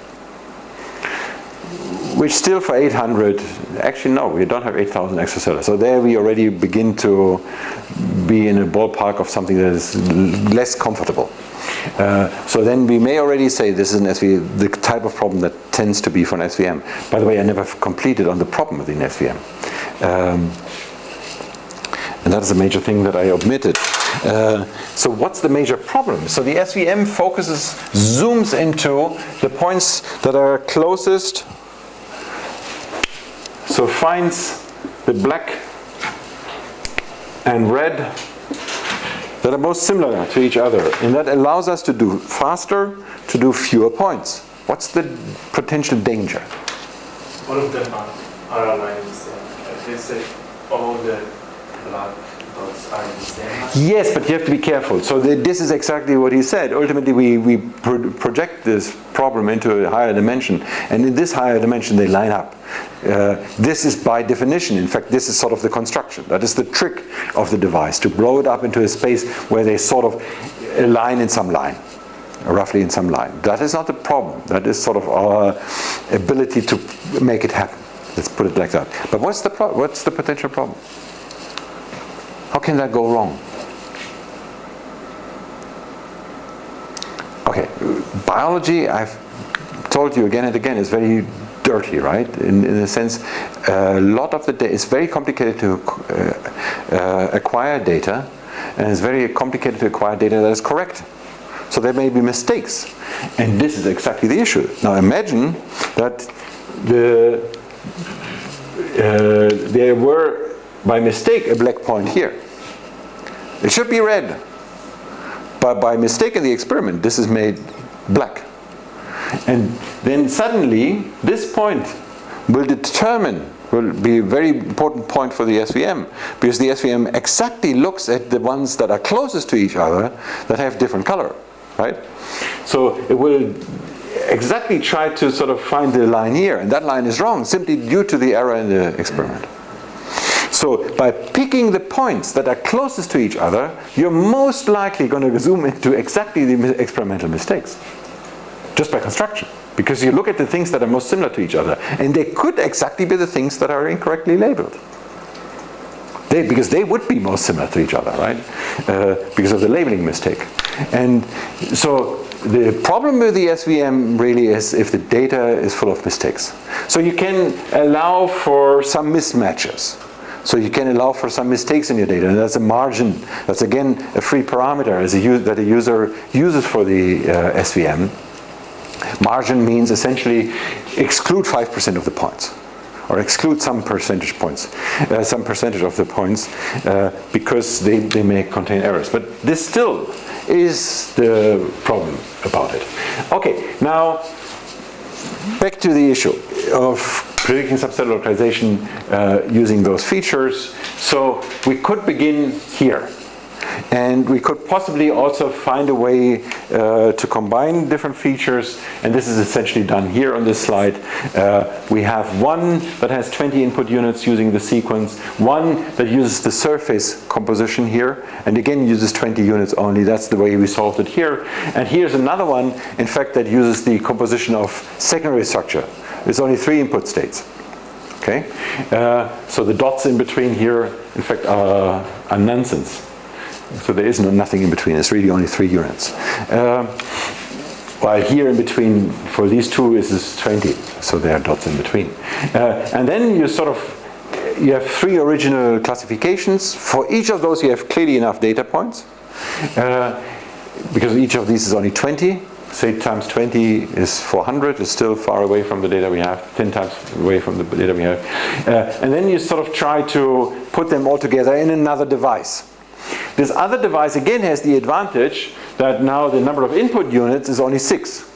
Which still for 800, actually no, we don't have 8,000 extracellular. So there we already begin to be in a ballpark of something that is less comfortable. So then we may already say this is an SVM, the type of problem that tends to be for an SVM. By the way, I never completed on the problem of the SVM. And that is a major thing that I omitted. So what's the major problem? So the SVM zooms into the points that are closest. So finds the black and red that are most similar to each other. And that allows us to do faster, to do fewer points. What's the potential danger? All of them are aligned the same. They say all the black dots are the same. Yes, but you have to be careful. So this is exactly what he said. Ultimately, we project this problem into a higher dimension. And in this higher dimension, they line up. This is by definition, in fact, this is sort of the construction. That is the trick of the device, to blow it up into a space where they sort of align in some line, roughly in some line. That is not the problem. That is sort of our ability to make it happen. Let's put it like that. But what's the potential problem? How can that go wrong? Okay, biology, I've told you again and again, is very dirty, right? In a sense, a lot of the data, it's very complicated to acquire data, and it's very complicated to acquire data that is correct. So there may be mistakes, and this is exactly the issue. Now imagine that there were, by mistake, a black point here. It should be red, but by mistake in the experiment, this is made black. And then suddenly, this point will determine will be a very important point for the SVM, because the SVM exactly looks at the ones that are closest to each other that have different color, right? So it will exactly try to sort of find the line here, and that line is wrong simply due to the error in the experiment. So by picking the points that are closest to each other, you're most likely going to zoom into exactly the experimental mistakes, just by construction. Because you look at the things that are most similar to each other, and they could exactly be the things that are incorrectly labeled. Because they would be most similar to each other, right? Because of the labeling mistake. And so the problem with the SVM really is if the data is full of mistakes. So you can allow for some mismatches. So you can allow for some mistakes in your data, and that's a margin. That's again a free parameter that a user uses for the SVM. Margin means essentially exclude 5% of the points, or exclude some percentage points, some percentage of the points, because they may contain errors. But this still is the problem about it. Okay, now back to the issue of predicting sub-cellular localization using those features. So we could begin here. And we could possibly also find a way to combine different features, and this is essentially done here on this slide. We have one that has 20 input units using the sequence, one that uses the surface composition here, and again uses 20 units only. That's the way we solved it here. And here's another one, in fact, that uses the composition of secondary structure. It's only 3 input states. Okay? So the dots in between here, in fact, are nonsense. So there is nothing in between. It's really only 3 units. While here in between, for these two, is 20. So there are dots in between. And then you you have 3 original classifications. For each of those, you have clearly enough data points. Because each of these is only 20. Say times 20 is 400. It's still far away from the data we have. 10 times away from the data we have. And then you try to put them all together in another device. This other device again has the advantage that now the number of input units is only 6.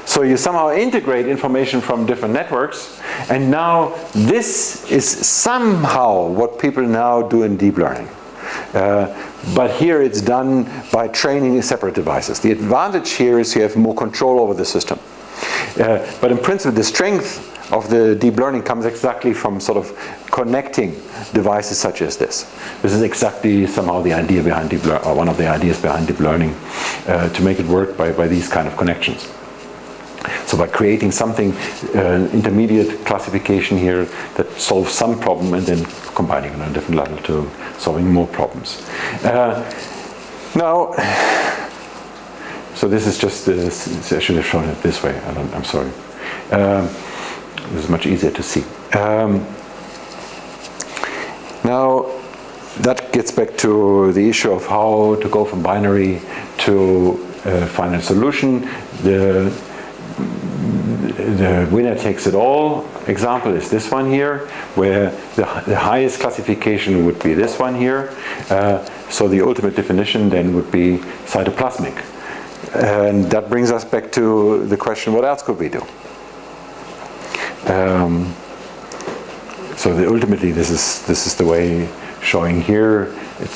So you somehow integrate information from different networks, and now this is somehow what people now do in deep learning. But here it's done by training separate devices. The advantage here is you have more control over the system. But in principle, the strength of the deep learning comes exactly from connecting devices such as this. This is exactly somehow the idea behind deep learning, or one of the ideas behind deep learning, to make it work by these kind of connections. So by creating something, intermediate classification here that solves some problem and then combining on a different level to solving more problems. Now, so this is just this. I should have shown it this way. I'm sorry. This is much easier to see. Now, that gets back to the issue of how to go from binary to final solution. The winner takes it all example is this one here, where the highest classification would be this one here. So the ultimate definition then would be cytoplasmic. And that brings us back to the question, what else could we do? So ultimately this is the way showing here. It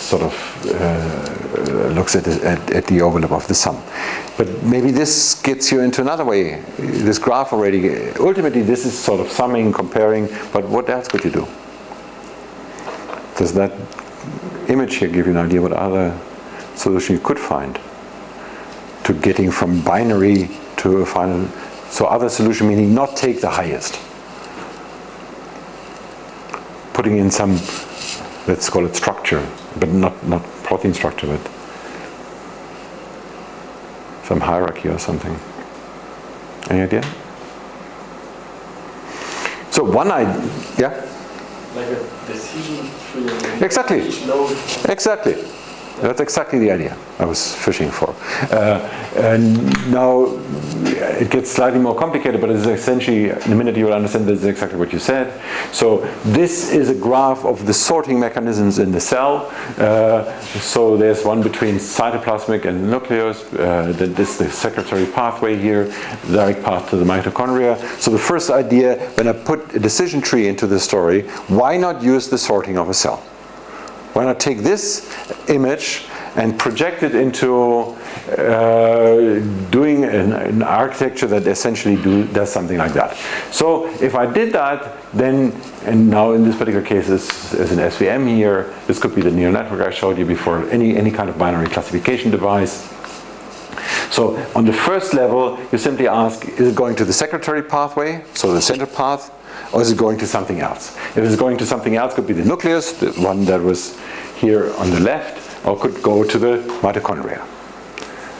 looks at the overlap of the sum. But maybe this gets you into another way. This graph already, ultimately this is summing, comparing, but what else could you do? Does that image here give you an idea what other solution you could find to getting from binary to a final? So other solution meaning not take the highest. Putting in some, let's call it structure, but not protein structure, but some hierarchy or something. Any idea? So one idea, yeah? Like a decision tree. Exactly. Exactly. That's exactly the idea I was fishing for. And now it gets slightly more complicated, but it's essentially, in a minute you will understand this is exactly what you said. So this is a graph of the sorting mechanisms in the cell. So there's one between cytoplasmic and nucleus. This is the secretory pathway here, the direct path to the mitochondria. So the first idea, when I put a decision tree into the story, why not use the sorting of a cell? Why not take this image and project it into doing an architecture that essentially does something like that. So if I did that, then, and now in this particular case is an SVM here, this could be the neural network I showed you before, any kind of binary classification device. So on the first level, you simply ask, is it going to the secretory pathway, so the center path, or is it going to something else? If it's going to something else, it could be the nucleus, the one that was here on the left, or could go to the mitochondria.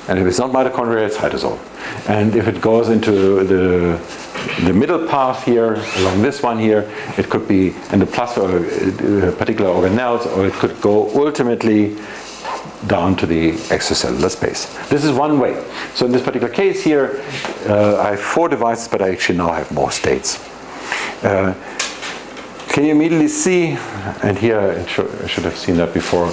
And if it's not mitochondria, it's cytosol. And if it goes into the middle path here, along this one here, it could be endoplasm or particular organelles, or it could go ultimately down to the extracellular space. This is one way. So in this particular case here, I have 4 devices, but I actually now have more states. Can you immediately see, and here I should have seen that before.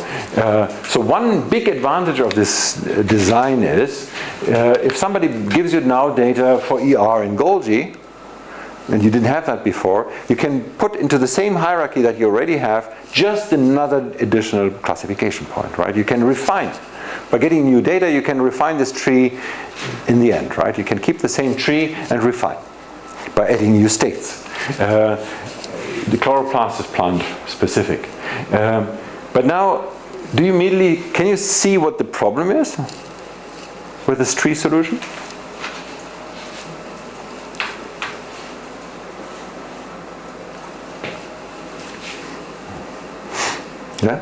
So one big advantage of this design is, if somebody gives you now data for ER and Golgi, and you didn't have that before, you can put into the same hierarchy that you already have just another additional classification point, right? You can refine. By getting new data, you can refine this tree in the end, right? You can keep the same tree and refine by adding new states. The chloroplast is plant specific. But now, can you see what the problem is with this tree solution? Yeah?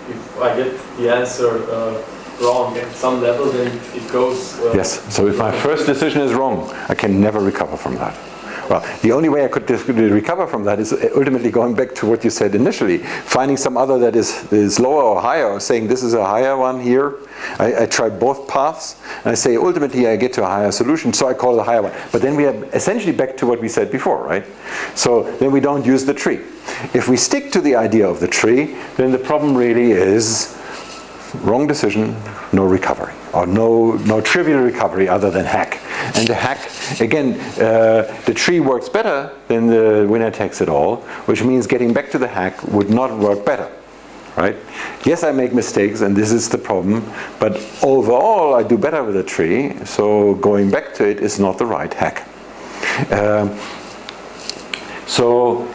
If I get the answer wrong at some level, then it goes... yes, so if my first decision is wrong, I can never recover from that. Well, the only way I could recover from that is ultimately going back to what you said initially, finding some other that is lower or higher, or saying this is a higher one here. I try both paths, and I say ultimately I get to a higher solution, so I call it a higher one. But then we are essentially back to what we said before, right? So then we don't use the tree. If we stick to the idea of the tree, then the problem really is wrong decision, no recovery, or no trivial recovery other than hack. And the hack, again, the tree works better than the winner takes it all, which means getting back to the hack would not work better, right? Yes, I make mistakes, and this is the problem, but overall I do better with the tree, so going back to it is not the right hack. So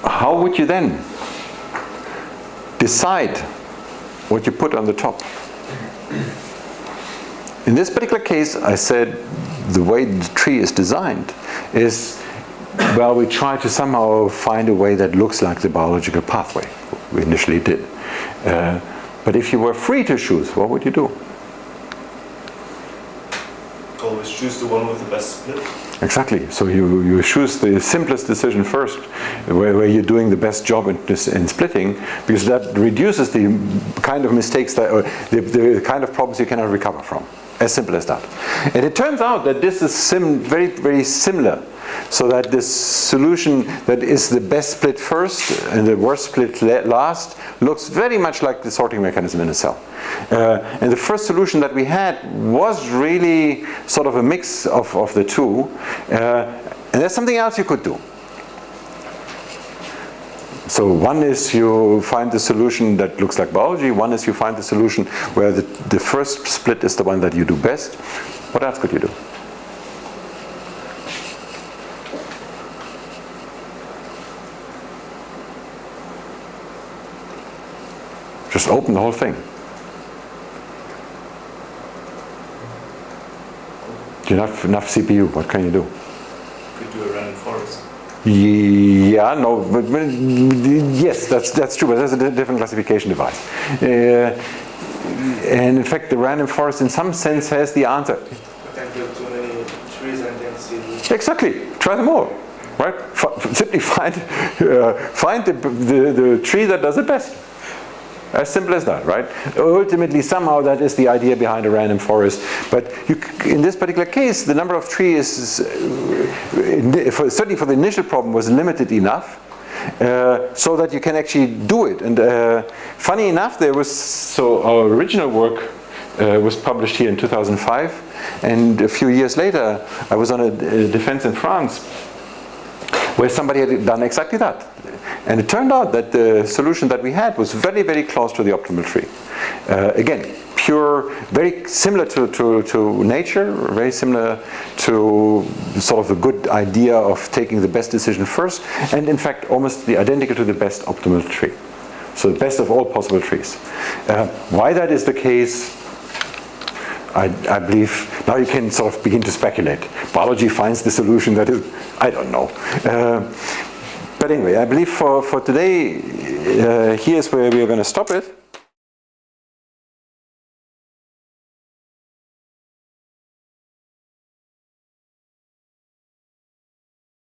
how would you then decide what you put on the top? In this particular case, I said the way the tree is designed is, well, we try to somehow find a way that looks like the biological pathway we initially did. But if you were free to choose, what would you do? Always choose the one with the best split. Exactly. So you choose the simplest decision first, where you're doing the best job in splitting, because that reduces the kind of mistakes that, or the kind of problems you cannot recover from. As simple as that. And it turns out that this is very, very similar. So that this solution that is the best split first and the worst split last looks very much like the sorting mechanism in a cell. And the first solution that we had was really sort of a mix of the two. And there's something else you could do. So one is you find the solution that looks like biology. One is you find the solution where the first split is the one that you do best. What else could you do? Just open the whole thing. You have enough CPU. What can you do? Could do a random forest. Yeah, no, but yes, that's true. But that's a different classification device. And in fact, the random forest, in some sense, has the answer. You can build too many trees and then see. Exactly. Try them all. right? Simply find the tree that does it best. As simple as that, right? Ultimately, somehow that is the idea behind a random forest. But in this particular case, the number of trees, certainly for the initial problem, was limited enough so that you can actually do it. And funny enough, our original work was published here in 2005, and a few years later, I was on a defense in France where somebody had done exactly that. And it turned out that the solution that we had was very, very close to the optimal tree. Again, pure, very similar to nature, very similar to sort of a good idea of taking the best decision first, and in fact almost identical to the best optimal tree. So the best of all possible trees. Why that is the case, I believe now you can sort of begin to speculate. Biology finds the solution that is, I don't know. But anyway, I believe for today, here's where we are going to stop it.